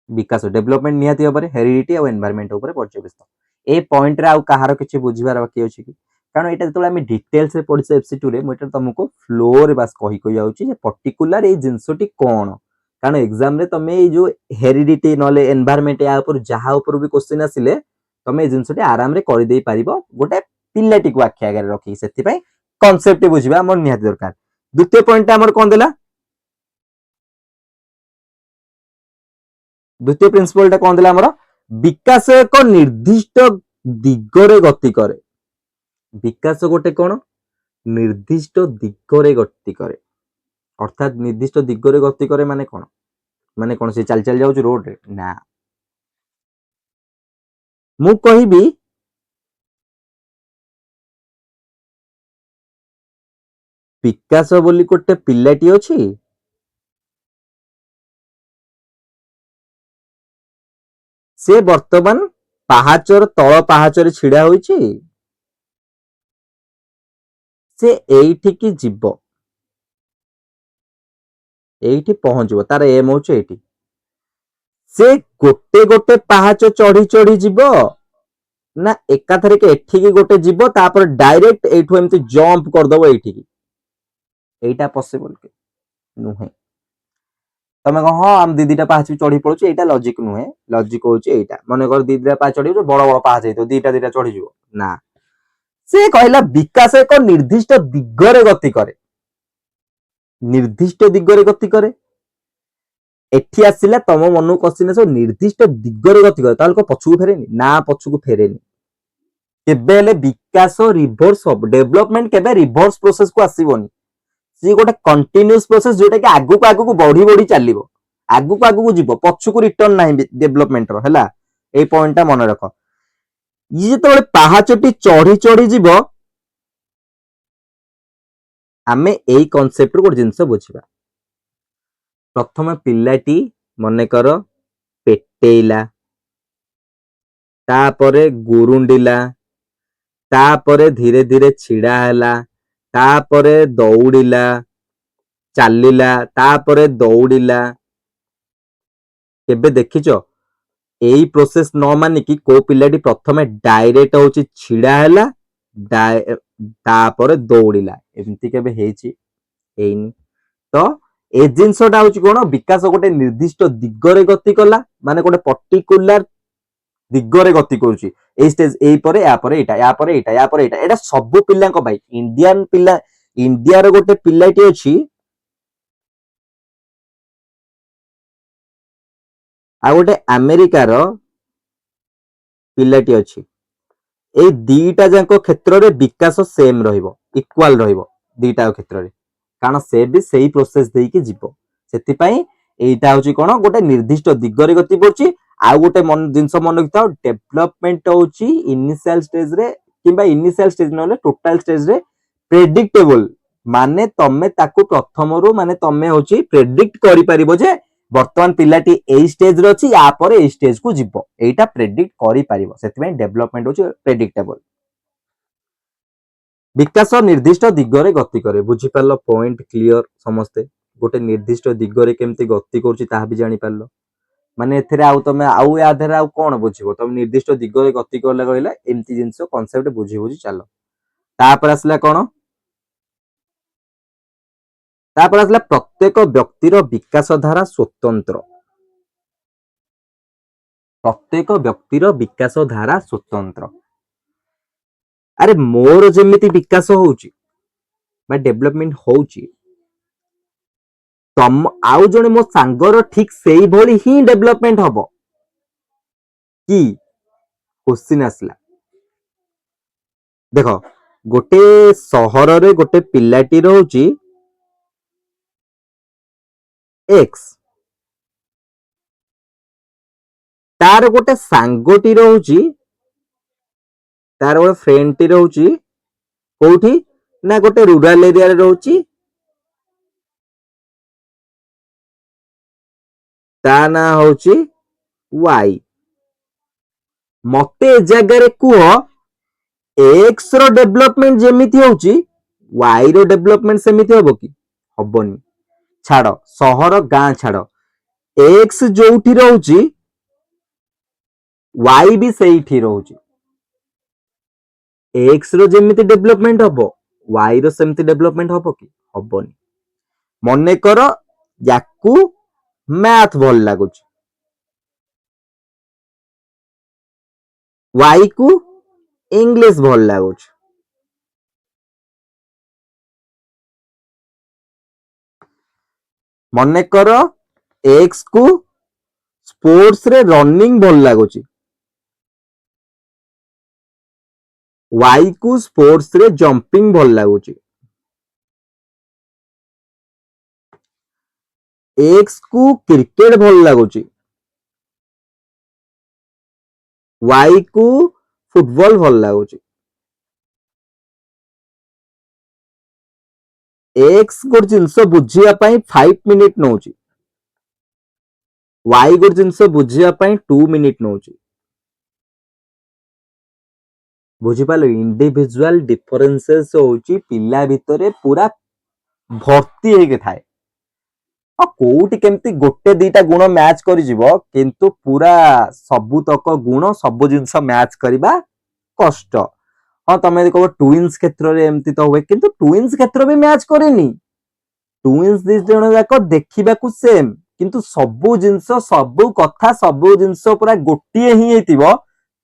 विकास डेवलपमेंट निहाती भाବରେ हेरिडिटी और एनवायरमेंट ऊपर पर्यवेसित ए पॉइंट रे आ कहार किछि बुझिबार बाकी अछि कि कारण एटा जतले आमे डिटेल्स रे पढिसे एफसी2 रे मोटर तुमको फ्लो रे बस कहि कहि जाउची जे पर्टिकुलर ए जिंसटी कोन कारण एग्जाम रे तमे ए जो हेरिडिटी नले एनवायरमेंट या ऊपर जहा ऊपर भी क्वेश्चन आसिले तमे ए जिंसटी आराम रे करि देई परिबो गोटे पिल्लाटी को आखि आगे रखी सेति पई कांसेप्ट बुझिबा हमर निहाती दरकार द्वितीय पॉइंट हमर कोन देला द्वितीय प्रिंसिपल टा कोन देला हमर विकास एक निर्दिष्ट दिगरे गति करे विकास गोटे कोन निर्दिष्ट दिगरे गति करे अर्थात निर्दिष्ट दिगरे गति करे माने कोन से चल चल जाउछ रोड रे ना मु कहिबी विकास बोली गोटे पिल्लाटी अछि से वर्तमान पाहाचर तळ पाहाचर छिड़ा होईछि से एठी की जीव एठी पहुंचबो तार एम होछ एठी से गोटे गोटे पाहाच चढ़ी चढ़ी जीव ना एकाथरे के एठी की गोटे जीव तापर डायरेक्ट एठू एमती जंप कर दबो एठी की एटा पॉसिबल के नुहे तमे कह हां हम दीदीटा पाहाच चढ़ी पड़ुछ एटा लॉजिक नुहे लॉजिक होछ एटा माने कर दीदीटा पाहाच चढ़ी बड़ बड़ पाहाच हेतो दीटा दीटा चढ़ी जीवो ना से कहला विकास एक निर्दिष्ट दिगरे गति करे निर्दिष्ट दिगरे गति करे एठी आसिला तम मनु क्वेश्चन सब निर्दिष्ट दिगरे गति करे ताल को पछुको फेरेनी ना पछुको फेरेनी केबे ले विकास रिवर्स हो डेवलपमेंट केबे रिवर्स प्रोसेस को आसीबोनी सी गोटे कंटीन्यूअस प्रोसेस जोटा कि आगु को बढ़ी बढ़ी चलिबो आगु को जीवो पछुको रिटर्न नाही डेवलपमेंट रो हला ए पॉइंट ता मन रख ये जेतबे पाहाचटी चढ़ी चढ़ी जीवो आमे एई कांसेप्ट रो गोटे जिंस बुझिबा प्रथम पिल्लाटी मने कर पेटेइला तापरे गुरुंडिला तापरे धीरे धीरे छिड़ा हैला तापरे दौड़िला चलिला तापरे दौड़िला केबे देखिचो एई प्रोसेस न माने कि को पिल्लाटी प्रथमे डायरेक्ट होची छिड़ा हैला तापरे दौड़िला एमती केबे हेची एइनी तो ए जिनसटा होची कोन विकास गोटे निर्दिष्ट दिगरे गति कला माने गोटे पर्टिकुलर दिगरे गति करूची ए स्टेज ए परे या परे एटा या परे एटा या परे एटा एटा सब पिल्ला को भाई इंडियन पिल्ला इंडिया रो गोटे पिल्लाटी अछि आ गोटे अमेरिका रो पिल्लाटी अछि ए दीटा जाको क्षेत्र रे विकास सेम रहिबो इक्वल रहिबो दीटा क्षेत्र रे कारण से भी सही प्रोसेस देई के जीवो सेति पई एटा होची कोन गोटे निर्दिष्ट दिगरे गति पड़ची आ गोटे मन जिंस मन रखिथाओ डेवलपमेंट होची इनिशियल स्टेज रे किबा इनिशियल स्टेज नले टोटल स्टेज रे प्रेडिक्टेबल माने तमे ताकू प्रथम रो माने तमे होची प्रेडिक्ट करि परिबो जे वर्तमान पिलाटी ए स्टेज रे अछि या पर ए स्टेज को जीवो एटा प्रेडिक्ट करि परिबो सेति पई डेवलपमेंट होची प्रेडिक्टेबल विकास निर्दिष्ट दिगरे गति करे बुझी पारलो पॉइंट क्लियर समस्ते गोटे निर्दिष्ट दिगरे केमती गति करूची ताहा भी जानि पारलो माने एथरे आउ तमे आउ या धरे आउ कोन बुझिबो तमे निर्दिष्ट दिगरे गति करला कहला एमती जिंस कांसेप्ट बुझी बुझी चलो तापर आसला कोन तापर आसला प्रत्येक व्यक्तिर विकास धारा स्वतंत्र ପ୍ରତ୍ୟେକ ବ୍ୟକ୍ତିର ବିକାଶ ଧାରା ସ୍ୱତନ୍ତ୍ର। ଆରେ ମୋର ଯେମିତି ବିକାଶ ହଉଛି ବା ଡେଭଲପମେଣ୍ଟ ହଉଛି, ଆଉ ଜଣେ ମୋ ସାଙ୍ଗର ଠିକ ସେଇଭଳି ହିଁ ଡେଭଲପମେଣ୍ଟ ହବ କି? କ୍ୱେଶ୍ଚିନ୍ ଆସିଲା। ଦେଖ, ଗୋଟେ ସହରରେ ଗୋଟେ ପିଲାଟି ରହୁଛି ଏକ୍ସ, ତାର ଗୋଟେ ସାଙ୍ଗଟି ରହୁଛି, ତାର ଗୋଟେ ଫ୍ରେଣ୍ଡଟି ରହୁଛି କୋଉଠି ନା ଗୋଟେ ରୁରାଲ ଏରିଆରେ ରହୁଛି, ତା ନାଁ ହଉଛି ୱାଇ। ମତେ ଏ ଜାଗାରେ କୁହ ଏକ୍ସ ର ଡେଭଲପମେଣ୍ଟ ଯେମିତି ହଉଛି ୱାଇ ର ଡେଭଲପମେଣ୍ଟ ସେମିତି ହବ କି? ହବନି। ଛାଡ, ସହର ଗାଁ ଛାଡ, ଏକ୍ସ ଯୋଉଠି ରହୁଛି ୱାଇ ବି ସେଇଠି ରହୁଛି। ଏକ୍ସ ର ଯେମିତି ଡେଭଲପମେଣ୍ଟ ହବ ୱାଇ ର ସେମିତି ଡେଭଲପମେଣ୍ଟ ହବ କି? ହବନି। ମନେକର ୟାକୁ ମ୍ୟାଥ ଭଲ ଲାଗୁଛି, ୱାଇ କୁ ଇଂଲିଶ ଭଲ ଲାଗୁଛି। ମନେକର ଏକ୍ସ କୁ ସ୍ପୋର୍ଟସ ରେ ରନିଂ ଭଲ ଲାଗୁଛି, ୱାଇ କୁ ସ୍ପୋର୍ଟସ ରେ ଜମ୍ପିଂ ଭଲ ଲାଗୁଛି। ଏକ୍ସ କୁ କ୍ରିକେଟ ଭଲ ଲାଗୁଛି, ୱାଇ କୁ ଫୁଟବଲ ଭଲ ଲାଗୁଛି। ଏକ୍ସ ଗୋଟେ ଜିନିଷ ବୁଝିବା ପାଇଁ 5 ମିନିଟ ନଉଛି, ୱାଇ ଗୋଟେ ଜିନିଷ ବୁଝିବା ପାଇଁ 2 ମିନିଟ ନଉଛି। ବୁଝିପାରିଲ? ଇଣ୍ଡିଭିଜୁଆଲ ଡିଫରେନ୍ସେସ୍ ହଉଛି ପିଲା ଭିତରେ ପୁରା ଭର୍ତ୍ତି ହେଇକି ଥାଏ। କୋଉଠି କେମିତି ଗୋଟେ ଦିଟା ଗୁଣ ମ୍ୟାଚ୍ କରିଯିବ, କିନ୍ତୁ ପୁରା ସବୁତକ ଗୁଣ ସବୁ ଜିନିଷ ମ୍ୟାଚ୍ କରିବା କଷ୍ଟ। ହଁ, ତମେ ଯଦି କହିବ ଟୁଇନ୍ସ କ୍ଷେତ୍ରରେ ଏମିତି ତ ହୁଏ, କିନ୍ତୁ ଟୁଇନ୍ସ କ୍ଷେତ୍ର ବି ମ୍ୟାଚ୍ କରେନି। ଟୁଇନ୍ସ ଦି ଜଣ ଯାକ ଦେଖିବାକୁ ସେମ୍, କିନ୍ତୁ ସବୁ ଜିନିଷ, ସବୁ କଥା, ସବୁ ଜିନିଷ ପୁରା ଗୋଟିଏ ହିଁ ହେଇଥିବ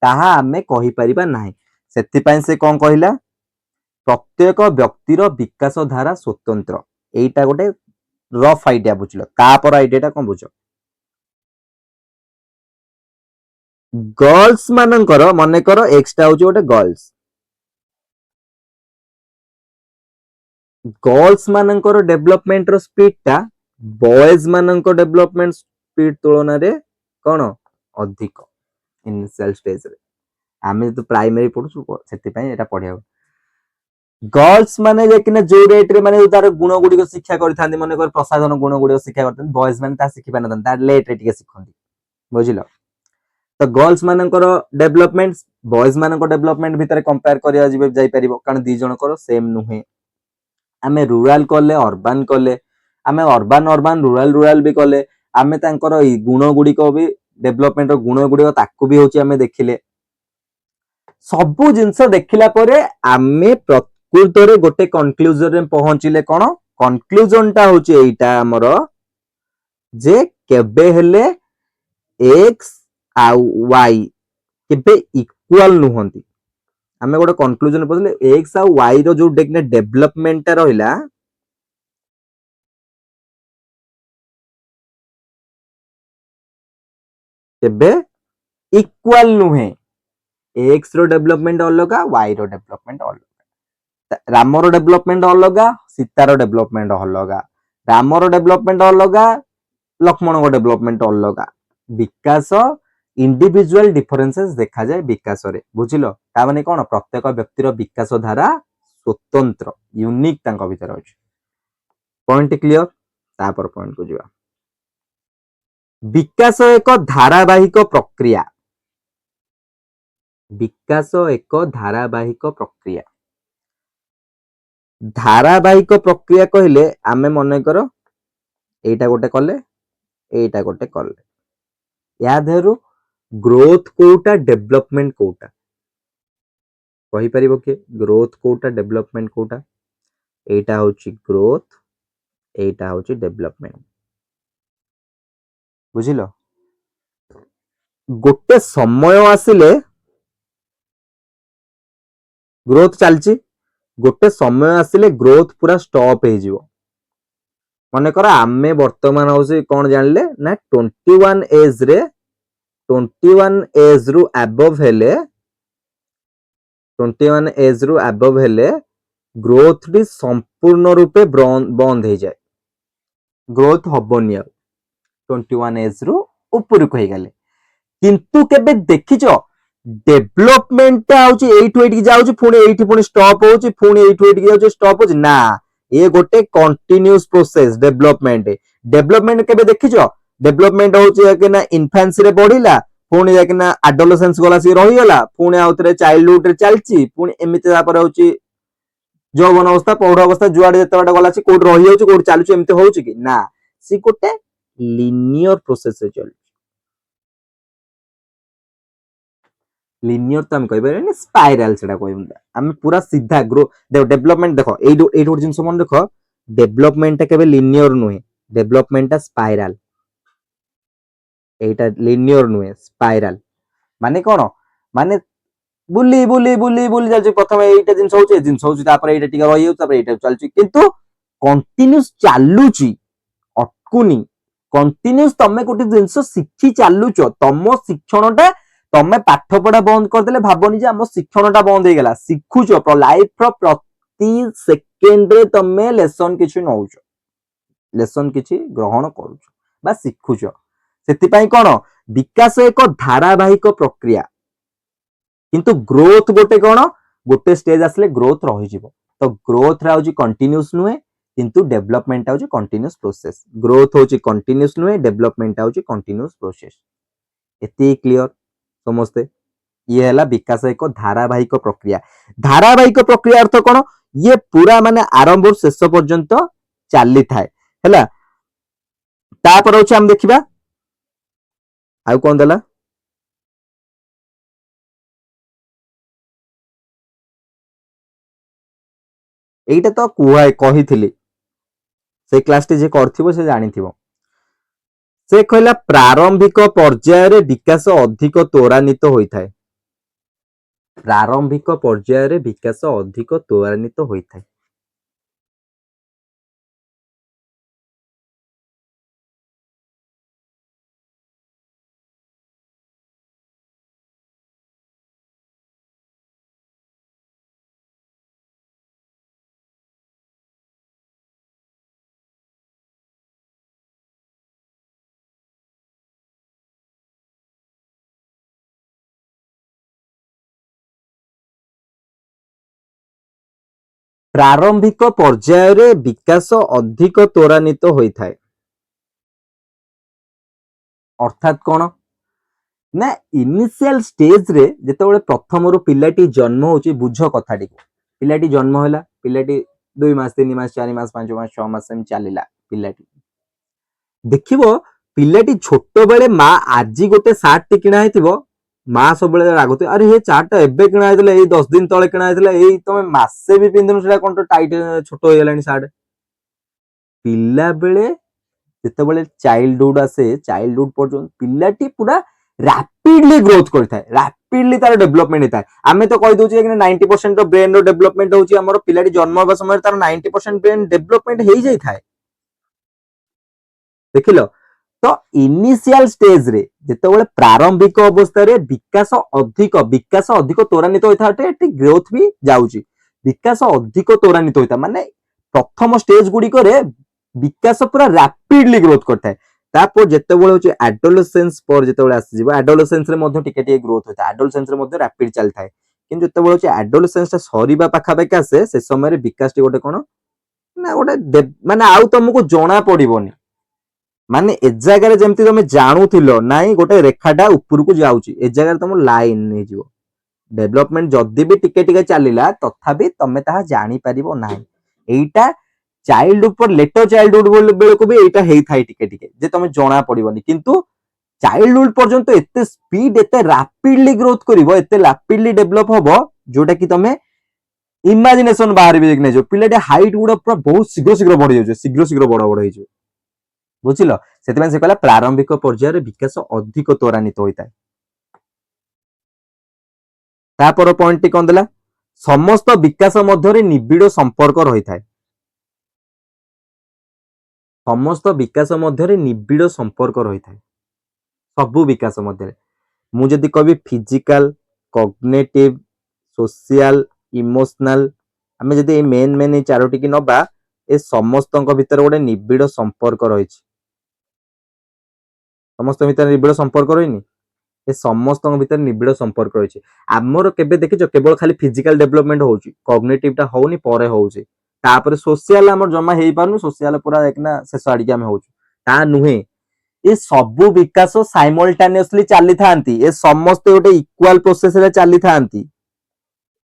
ତାହା ଆମେ କହିପାରିବା ନାହିଁ। ସେଥିପାଇଁ ସେ କଣ କହିଲା? ପ୍ରତ୍ୟେକ ବ୍ୟକ୍ତିର ବିକାଶ ଧାରା ସ୍ୱତନ୍ତ୍ର। ଏଇଟା ଗୋଟେ ରଫ୍ ଆଇଡିଆ ବୁଝିଲ। ତାପରେ ଆଇଡିଆଟା କଣ ବୁଝ? ଗର୍ଲସ ମାନଙ୍କର, ମନେକର ଏକ୍ସଟା ହଉଛି ଗୋଟେ ଗର୍ଲସ, ଗର୍ଲସ ମାନଙ୍କର ଡେଭଲପମେଣ୍ଟ ର ସ୍ପିଡ ଟା ବଏଜ ମାନଙ୍କ ଡେଭଲପମେଣ୍ଟ ସ୍ପିଡ ତୁଳନାରେ କଣ ଅଧିକ ଇନିସିଆଲ ଷ୍ଟେଜରେ। ଆମେ ଯେହେତୁ ପ୍ରାଇମେରୀ ପଢୁଛୁ ସେଥିପାଇଁ ଏଟା ପଢିବାକୁ। ଗର୍ଲସ ମାନେ ଯାଇକିନା ଯୋଉ ରେଟରେ ମାନେ ତାର ଗୁଣ ଗୁଡିକ ଶିକ୍ଷା କରିଥାନ୍ତି, ମନେକର ପ୍ରସାଧନ ଗୁଣ ଗୁଡିକ ଶିକ୍ଷା କରିଥାନ୍ତି, ବଏଜ ମାନେ ତାହା ଶିଖି ପାରିନଥାନ୍ତି, ତାର ଲେଟରେ ଟିକେ ଶିଖନ୍ତି। ବୁଝିଲ? ତ ଗର୍ଲସ ମାନଙ୍କର ଡେଭଲପମେଣ୍ଟ ବଏଜ ମାନଙ୍କ ଡେଭଲପମେଣ୍ଟ ଭିତରେ କମ୍ପେୟାର କରିବା ଯାଇପାରିବ, କାରଣ ଦି ଜଣଙ୍କର ସେମ ନୁହେଁ। ଆମେ ରୁରାଲ କଲେ, ଅର୍ବାନ କଲେ, ଆମେ ଅର୍ବାନ ରୁରାଲ ବି କଲେ, ଆମେ ତାଙ୍କର ଏଇ ଗୁଣ ଗୁଡିକ ବି ଡେଭଲପମେଣ୍ଟ ଗୁଣ ଗୁଡିକ ତାକୁ ବି ହଉଛି ଆମେ ଦେଖିଲେ। ସବୁ ଜିନିଷ ଦେଖିଲା ପରେ ଆମେ ପ୍ରକୃତରେ ଗୋଟେ କନକ୍ଲୁଜନରେ ପହଞ୍ଚିଲେ କଣ? କନକ୍ଲୁଜନ ଟା ହଉଛି ଏଇଟା ଆମର, ଯେ କେବେ ହେଲେ ଏକ୍ସ ଆଉ ୱାଇ କେବେ ଇକ୍ୱାଲ ନୁହନ୍ତି। ଆମେ ଗୋଟେ କନକ୍ଲୁଜନ ପହଞ୍ଚିଲେ ଏକ୍ସ ଆଉ ୱାଇ ର ଯୋଉ ଡେଭଲପମେଣ୍ଟ ଟା ରହିଲା, କେବେ ଇକ୍ୱାଲ ନୁହେଁ। ଏକ୍ସ ର ଡେଭଲପମେଣ୍ଟ ଅଲଗା, ୱାଇ ର ଡେଭଲପମେଣ୍ଟ ଅଲଗା। ରାମର ଡେଭଲପମେଣ୍ଟ ଅଲଗା, ସୀତାର ଡେଭଲପମେଣ୍ଟ ଅଲଗା। ରାମର ଡେଭଲପମେଣ୍ଟ ଅଲଗା, ଲକ୍ଷ୍ମଣଙ୍କ ଡେଭଲପମେଣ୍ଟ ଅଲଗା। ବିକାଶ ଇଣ୍ଡିଭିଜୁଆଲ ଡିଫରେନ୍ସେସ୍ ଦେଖାଯାଏ ବିକାଶରେ। ବୁଝିଲ? ତା ମାନେ କଣ? ପ୍ରତ୍ୟେକ ବ୍ୟକ୍ତିର ବିକାଶ ଧାରା ସ୍ୱତନ୍ତ୍ର, ୟୁନିକ୍ ତାଙ୍କ ଭିତରେ ଅଛି। Point clear? ତାपर ପଏଣ୍ଟ को ଯିବା। ବିକାଶ ଏକ ଧାରାବାହିକ ପ୍ରକ୍ରିୟା। ବିକାଶ ଏକ ଧାରାବାହିକ ପ୍ରକ୍ରିୟା। ଧାରାବାହିକ ପ୍ରକ୍ରିୟା କହିଲେ ଆମେ ମନେକର ଏଇଟା ଗୋଟେ କଲେ, ଏଇଟା ଗୋଟେ କଲେ, ୟା ଦେହରୁ ଗ୍ରୋଥ କୋଉଟା, ଡେଭଲପମେଣ୍ଟ କୋଉଟା କହିପାରିବ କି? ଗ୍ରୋଥ କୋଉଟା, ଡେଭଲପମେଣ୍ଟ କୋଉଟା? ଏଇଟା ହଉଛି ଗ୍ରୋଥ, ଏଇଟା ହଉଛି ଡେଭଲପମେଣ୍ଟ। ବୁଝିଲ? गोटे समय आसिले ग्रोथ चलची गोटे समय आसिले ग्रोथ पूरा स्टॉप हो जिवो मन कर आमे वर्तमान होसी कौन जानले ना 21 एज रे 21 एज रु अबव हेले 21 एज रु अबव हेले ग्रोथ भी संपूर्ण रूपे बंद हो जाए ग्रोथ हबनी आ 21 एज रु ऊपर को गले किंतु केबे देखिचो डेवलपमेंट आउची 8 जाउची पुणी 8 पुणी स्टॉप होची पुणी 8 जाउची स्टॉप होची ना ये गोटे कंटिन्यूअस प्रोसेस डेवलपमेंट केबे देखिचो डेवलपमेंट होची कि ना इन्फेंसी रे बढ़िला पुणी जाके ना एडोलेसेंस गला सी रही गला पुणी आउतरे चाइल्डहुड रे चलची पुणी एमिति तापर होची जौवन अवस्था पौढ़ अवस्था जुआड़े जते बाटे गला सी कोड रही होची कोड चालुची एमिति होची कि ना सी गोटे लिनियर प्रोसेस रे चल लिनियर तो हम कहि बारे स्पाइराल सेटा कहबो हम पूरा सीधा ग्रो देखो डेवलपमेंट देखो एई गोटे जिंस मन देखो डेवलपमेंट केबे लिनियर नुहे डेवलपमेंट स्पाइराल एटा लिनियर नुहे स्पाइराल माने कोन माने बुली बुली बुली बुली जाय प्रथम एटा जिंस होची तापर एटा टिका रही हो तापर एटा चलची किंतु कंटीन्यूअस चालुची अटकुनी कंटीन्यूअस तमे गोटे जिंस शिखी चालुचो तम शिक्षणटा तमे पाठ पढ़ा बंद कर देले भाबनी जे हम शिक्षणटा बंद हो गला शिखुचो लाइफ रो प्रति सेकेंड रे तमे लेसन किछि नउचो लेसन किछि ग्रहण करूचो बा शिखुचो सेति पई कोन विकास एक धारावाहिक प्रक्रिया किंतु ग्रोथ गोटे कोन गोटे स्टेज आसले ग्रोथ रही जिवो तो ग्रोथ रा होची कंटीन्यूअस नुहे किंतु डेवलपमेंट होची कंटीन्यूअस प्रोसेस ग्रोथ होची कंटीन्यूअस नुहे डेवलपमेंट होची कंटीन्यूअस प्रोसेस एति क्लियर समझते ये है विकास एक धारावाहिक प्रक्रिया अर्थ कौन ये पूरा माने आरंभ शेष पर्यंत चली थाए हैला तापर होची हम देखिबा आउ कोन देला एइटा तो कुहाय कहिथिली से क्लास टी जे करथिबो से जानिथिबो से कहला प्रारंभिक पर्याय रे विकास अधिक त्वरान्वित होइथाय प्रारंभिक पर्याय रे विकास अधिक त्वरान्वित होइथाय प्रारंभिक पर्याय रे विकास अधिक त्वरान्वित होइथाय अर्थात कोन ना इनिशियल स्टेज रे जेतेबेले प्रथम रु पिलाटी जन्म होची बुझ कथाटी पिलाटी जन्म होला पिलाटी 2 मास 3 मास 4 मास 5 मास 6 मास एम चलीला पिलाटी देखिबो पिलाटी छोट बेले मां आजी गोटे सार्ट टी किना हेतिबो मां सब बेले रागुते अरे हे चार्ट एबे किना हेतले ए 10 दिन तळे किना हेतले ए तमे मासे भी पिंदनु सेटा कोन टाइट छोट हो गेलानी सार्ट पिला बेले जेतेबेले चाइल्डहुड आसे चाइल्डहुड पर्यंत पिलाटी पूरा रैपिडली ग्रोथ करता है रैपिडली तार डेवलपमेंट होता है आमे तो कहि दोची कि 90% रो ब्रेन रो डेवलपमेंट होची हमर पिलाटी जन्म होबा समय तार 90% ब्रेन डेवलपमेंट हेई जाई थाए देखिलो तो इनिशियल स्टेज रे जेतेबेले प्रारंभिक अवस्था रे विकास अधिक त्वरान्वित होइथाटे एटी ग्रोथ भी जाउची विकास अधिक त्वरान्वित होइता माने प्रथम स्टेज गुडी करे विकास पूरा रैपिडली ग्रोथ करता है तापर जेतेबेले होची एडोलेसेंस पर जेतेबेले आसी जिवो एडोलेसेंस रे मध्ये टिके ग्रोथ होता एडोलेसेंस रे मध्ये रैपिड चल थाए किंतु जेतेबेले होची एडोलेसेंस ता सरीबा पाखा पाखा आसे से समय रे विकास टी गोटे कोन ना गोटे माने आउ तुमको जणा पड़िबोनी माने ए जगह जेमती तुम जानूथिलो नाई गोटे रेखाटा ऊपर को जाउची ए जगह तुम लाइन नै जिवो डेवलपमेंट जदी भी टिके टिके चलीला तथापि तमे ताहा जानी परिबो नाही एइटा चाइल्डहुड पर लेटर चाइल्डहुड बेले को भी एइटा हेई थाई टिके टिके जे तुम जणा पड़िबोनी किंतु चाइल्डहुड पर्यंत एते स्पीड एते रैपिडली ग्रोथ करिवो एते रैपिडली डेवलप होबो जोटा कि तमे इमेजिनेशन बाहर भी देखने जो पिलाटे हाइट गुडा पूरा बहुत शीघ्र शीघ्र बढ़ी जाउछ शीघ्र बड़ बड़ होई बुझिल से कहला प्रारंभिक पर्याय विकास अधिक त्वरान्वित होता है तापर पॉइंट टी कौन देला समस्त विकास मध्य निबिड़ संपर्क रही था समस्त विकास मध्य निबिड़ संपर्क रही था सबु विकास मध्य मुझे कवि फिजिकल कॉग्निटिव सोशल इमोशनल आम जदि मेन मेन चारोटी की नबा ए समस्त भितर गोटे निबिड़ संपर्क रही समस्त भितर निबिड़ संपर्क रही ए समस्त भितर निबिड़ संपर्क रही आमर केबे देखिछ केवल खाली फिजिकल डेवलपमेंट होउची कॉग्निटिव टा होउनी परे होउची तापर सोशल आमर जमा हेई पारनु सोशल पूरा देखना शेष आड़िके आम होउछु ता नुहे ए सबु विकास साइमल्टेनियसली चली थांती ए समस्त गोटे इक्वाल प्रोसेस रे चली थांती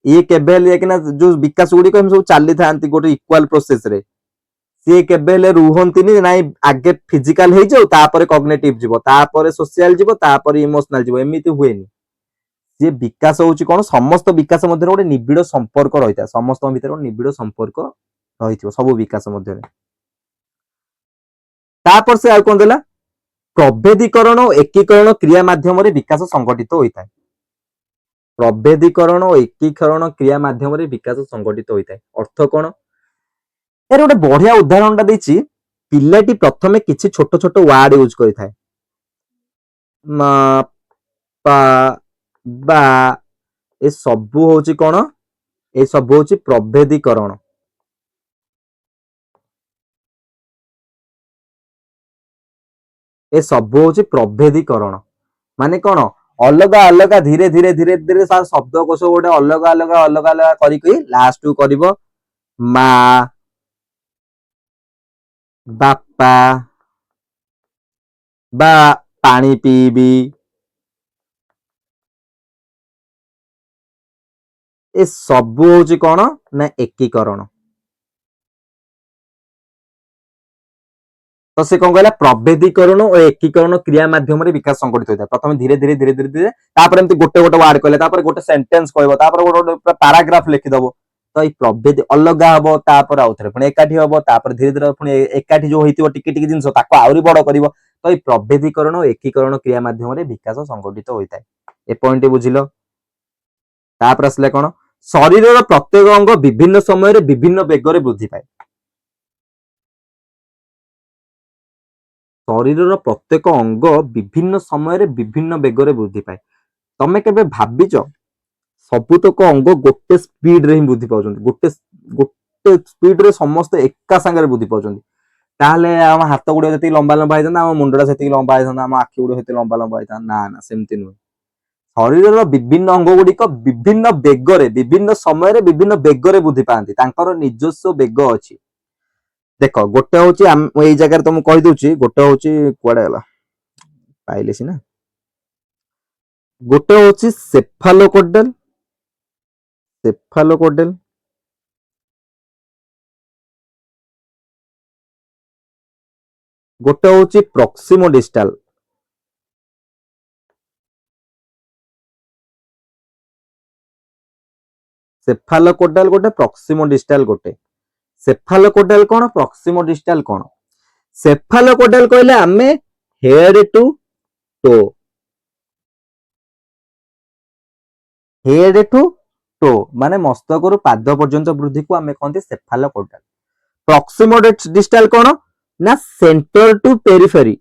ये केबे कि जो विकास गुड़िक सब चली थांती गोटे इक्वाल प्रोसेस रे सी केबे रुहंती नाई आगे फिजिकल हो जाऊ तापर कॉग्निटिव जीवो तापर सोशल जीवो तापर इमोशनल जीवो एमिति हुएनी सी विकास होउची कोन समस्त विकास मध्य गोटे निबिड़ संपर्क रही था समस्त भीतर गोटे निबिड़ संपर्क रही सब विकास मध्य तापर से आ कोन देला प्रभेदीकरण और एकीकरण क्रिया माध्यम विकास संगठित होता है प्रभेदीकरण और एकीकरण क्रिया माध्यम विकास संगठित होता है अर्थ कौन यार गोटे बढ़िया उदाहरण टा पिलाटी प्रथमे किछि छोट छोट वार्ड यूज करिथाय मा पा बा ए सबु होची कौन ए सबु होची प्रभेदीकरण ए सबु होची प्रभेदीकरण माने कौन अलग अलग धीरे धीरे धीरे धीरे शब्द कोश गोटे अलग अलग अलग अलग करी लास्ट करिवो मा बापा बा पानी पीबी ए सबु होची कौन ना एकीकरण तो से कौन कहला प्रभेदीकरण और एकीकरण क्रिया माध्यम विकास संगठित होता है प्रथम धीरे धीरे धीरे धीरे धीरे तापर एमती गोटे गोटे वार्ड कहले तापर गोटे सेंटेंस कहबो तापर गोटे गोटे पैराग्राफ लिखिदबो तो ये प्रभेद अलग हबो तापर आउथरे पुणी एकाठी हबो तापर धीरे धीरे पुणी एकाठी जो होइतिबो टिके टिके जिंस ताको आउरी बड़ करिवो तो ये प्रभेदीकरण और एकीकरण क्रिया माध्यम विकास संगठित होता है ए पॉइंट बुझिलो तापर आसले कोन शरीर प्रत्येक अंग विभिन्न समय विभिन्न बेगर वृद्धि पाए शरीर प्रत्येक अंग विभिन्न समय विभिन्न बेगर वृद्धि पाए तमे केबे भाबिच सबुतक अंग गोटे स्पीड रे ही वृद्धि पाउछन गोटे गोटे स्पीड रे समस्त एका संगे वृद्धि पाउछन ताहले आम हाथ गुड़ जति लंबा लंबा होता आम मुंडा से लंबा होता आम आखि गुड़ से लंबा लंबा होता ना ना सेमती नुहे शरीर विभिन्न अंग गुड़िक विभिन्न बेगरे विभिन्न समय विभिन्न बेगरे वृद्धि पाती तांकर निजस्व बेग अच्छी देख गोटे हूँ यही जगह तुमको कहीदे गोटे हूँ कुआडे गला पाइले सीना गोटे हूँ सेफालोकोडेल सेफालोकोडेल गोटे हूँ प्रॉक्सिमोडिस्टल सेफालोकोडेल गोटे प्रॉक्सिमोडिस्टल गोटे सेफालोकोडेल कौन प्रॉक्सिमोडिस्टल कौन सेफालोकोडेल कहले आमे head to toe head to toe माने मस्तक रु पाद पर्यंत वृद्धि को आमे कहते सेफालोकोडेल प्रॉक्सिमोडिस्टल कौन ना सेंटर टू पेरिफेरी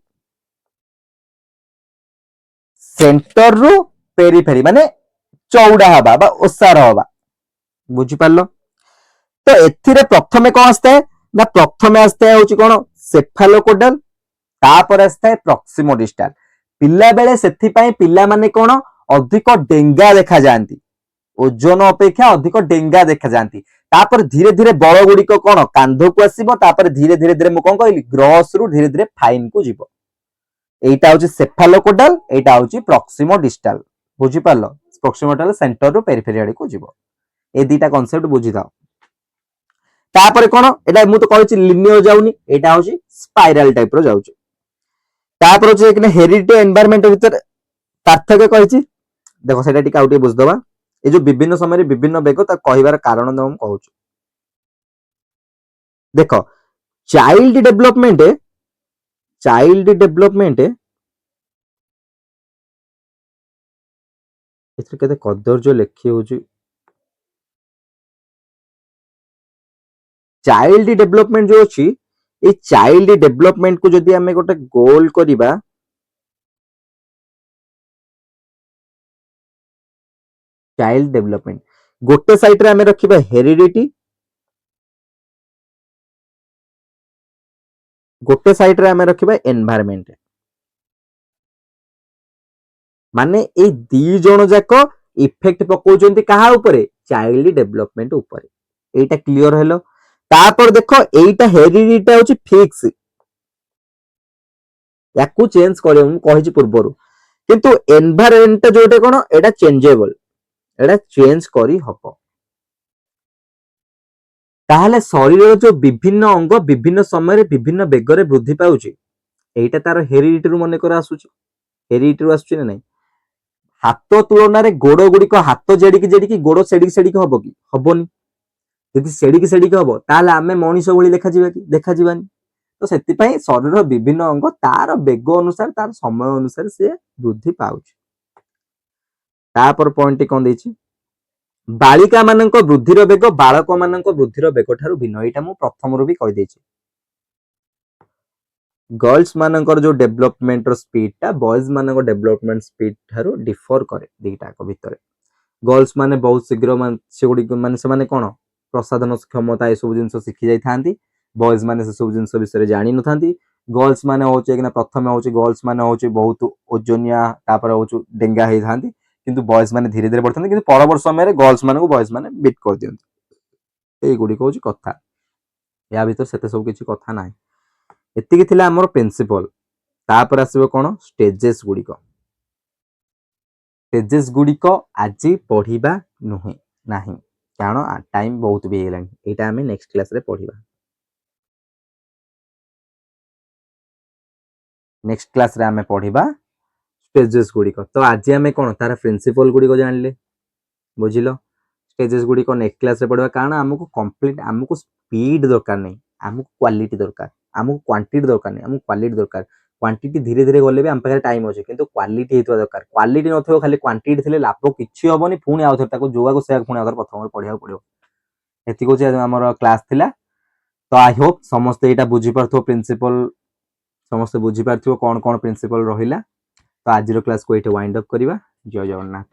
सेंटर रु पेरिफेरी माने चौड़ा हवा बा ओसार हवा बुझी पारलो तो एथिरे प्रथमे कौन आस्ता है ना प्रथमे आस्ता है होची कौन सेफालोकोडेल तापर आस्ता है प्रॉक्सिमोडिस्टल पिला बेले सेथि पई पिला माने कौन अधिक डेंगा देखा जांती ओजन अपेक्षा अधिक डेंगा देखा जांती तापर धीरे धीरे बड़ गुड़िक कौन कांध को आसीबो तापर धीरे धीरे धीरे मु कौन कहली ग्रॉस रु धीरे धीरे फाइन को जीवो एटा होची सेफालोकोडेल एटा होची प्रॉक्सिमोडिस्टल बुझी पारलो प्रॉक्सिमोडिस्टल सेंटर रु पेरिफेरी आड़ी को जीवो ए दीटा कांसेप्ट बुझी दाओ तापर कौन एटा मु तो कहछि लिनियर जाउनी एटा होछि स्पाइराल टाइप रो जाउछि तापर होछि कि हेरिटेज एनवायरनमेंट भीतर पार्थक्य कहछि देखो सेटा टिका आउटे बुझ दबा ए जो विभिन्न समय रे विभिन्न बेग ता कहिबार कारण हम कहउछु देखो चाइल्ड डेवलपमेंट ଏଥିରେ କେତେ କଦର୍ଯ୍ୟ ଲେଖି ହଉଛି। ଚାଇଲ୍ଡ ଡେଭଲପମେଣ୍ଟ ଯୋଉ ଅଛି, ଏଇ ଚାଇଲ୍ଡ ଡେଭଲପମେଣ୍ଟ କୁ ଯଦି ଆମେ ଗୋଟେ ଗୋଲ କରିବା, ଚାଇଲ୍ଡ ଡେଭଲପମେଣ୍ଟ ଗୋଟେ ସାଇଡରେ ଆମେ ରଖିବା ହେରିଡିଟି, ଗୋଟେ ସାଇଡରେ ଆମେ ରଖିବା ଏନଭାୟରମେଣ୍ଟ। ମାନେ ଏଇ ଦି ଜଣ ଯାକ ଇଫେକ୍ଟ ପକଉଛନ୍ତି କାହା ଉପରେ? ଚାଇଲ୍ଡ ଡେଭଲପମେଣ୍ଟ ଉପରେ। ଏଇଟା କ୍ଲିୟର ହେଲ। ତାପରେ ଦେଖ ଏଇଟା ହେରିଡିଟି ହଉଛି ଫିକ୍ସ, ୟାକୁ ଚେଞ୍ଜ କରିବ, ମୁଁ କହିଛି ପୂର୍ବରୁ। କିନ୍ତୁ ଏନଭାୟରମେଣ୍ଟ ଯୋଉଟା କଣ, ଏଇଟା ଚେଞ୍ଜେବଲ, ଏଇଟା ଚେଞ୍ଜ କରି ହବ। ତାହେଲେ ଶରୀରର ଯୋଉ ବିଭିନ୍ନ ଅଙ୍ଗ ବିଭିନ୍ନ ସମୟରେ ବିଭିନ୍ନ ବେଗରେ ବୃଦ୍ଧି ପାଉଛି, ଏଇଟା ତାର ହେରିଡିଟିରୁ ମନେକର ଆସୁଛି, ହେରିଡିଟିରୁ ଆସୁଛି ନା ନାଇଁ? ହାତ ତୁଳନାରେ ଗୋଡ ଗୁଡିକ ହାତ ଯେଡିକି ଯେଡିକି ଗୋଡ ସେଡିକି ସେଡିକି ହବ କି? ହବନି। ଯଦି ସେଡିକି ସେଡିକି ହବ ତାହେଲେ ଆମେ ମଣିଷ ଭଳି ଦେଖାଯିବା କି? ଦେଖାଯିବାନି। ତ ସେଥିପାଇଁ ଶରୀରର ବିଭିନ୍ନ ଅଙ୍ଗ ତାର ବେଗ ଅନୁସାରେ, ତାର ସମୟ ଅନୁସାରେ ସେ ବୃଦ୍ଧି ପାଉଛି। ତାପରେ ପଏଣ୍ଟ କଣ ଦେଇଛି, ବାଳିକା ମାନଙ୍କ ବୃଦ୍ଧିର ବେଗ ବାଳକ ମାନଙ୍କ ବୃଦ୍ଧିର ବେଗ ଠାରୁ ଭିନ୍ନ। ଏଇଟା ମୁଁ ପ୍ରଥମରୁ ବି କହିଦେଇଛି। गर्ल्स मानकर जो डेभलपमेंट स्पीड टा बॉयज मानक डेभलपमेंट स्पीड ठारू डिफर करे दीटा को भितर। गर्ल्स माने बहुत शीघ्र सेगुडी माने से माने कोन प्रसाधन क्षमता ए सब जिंस शिखि जाई थांती, बॉयज माने से सब जिंस विषय जानि न थांती। गर्ल्स माने होचे कि प्रथम होचे गर्ल्स माने होचे बहुत ओजनिया तापर होचे डेंगा हे थांती, किंतु बॉयज माने धीरे धीरे बढ़थांती, किंतु परवर्त समय रे गर्ल्स माने को बॉयज माने बीट कर दियंती। एई गुडी को होचे कथा, या भीतर सेते सब किछि कथा नाही। एतिकी थिला हमर प्रिंसिपल। तापर आसीबो कोन स्टेजेस गुडी को। स्टेजेस गुडी को आज पढ़िबा नुहे नाही, कारण टाइम बहुत भी हेलानी। एटा हमें नेक्स्ट क्लास रे पढ़िबा। नेक्स्ट क्लास रे हमें पढ़िबा स्टेजेस गुडी को। तो आज हमें कोन तार प्रिंसिपल गुडी को जानले, बुझिलो। स्टेजेस गुडी को नेक्स्ट क्लास रे पढ़िबा, कारण हमको कंप्लीट हमको स्पीड दरकार नहीं, हमको क्वालिटी दरकार। हमको क्वांटिटी दरकार नहीं, हमको क्वालिटी दरकार। क्वांटिटी धीरे धीरे गले भी हम पाखे टाइम अच्छे, किंतु क्वालिटी हेतु दरकार। क्वालिटी नथिबो खाली क्वांटिटी थिले लाभ किछि होबनी। पुणी आउ थरे ताको जोगा को सेया पुणी आउ थरे प्रथम पढ़िया पड़ियो। एति को जे हमर क्लास थिला। तो आई होप समस्त एटा बुझी पारथो प्रिंसिपल, समस्त बुझी पारथिबो कोन कोन प्रिंसिपल रहिला। तो आज रो क्लास को एटे वाइंड अप करिवा। जय जगन्नाथ।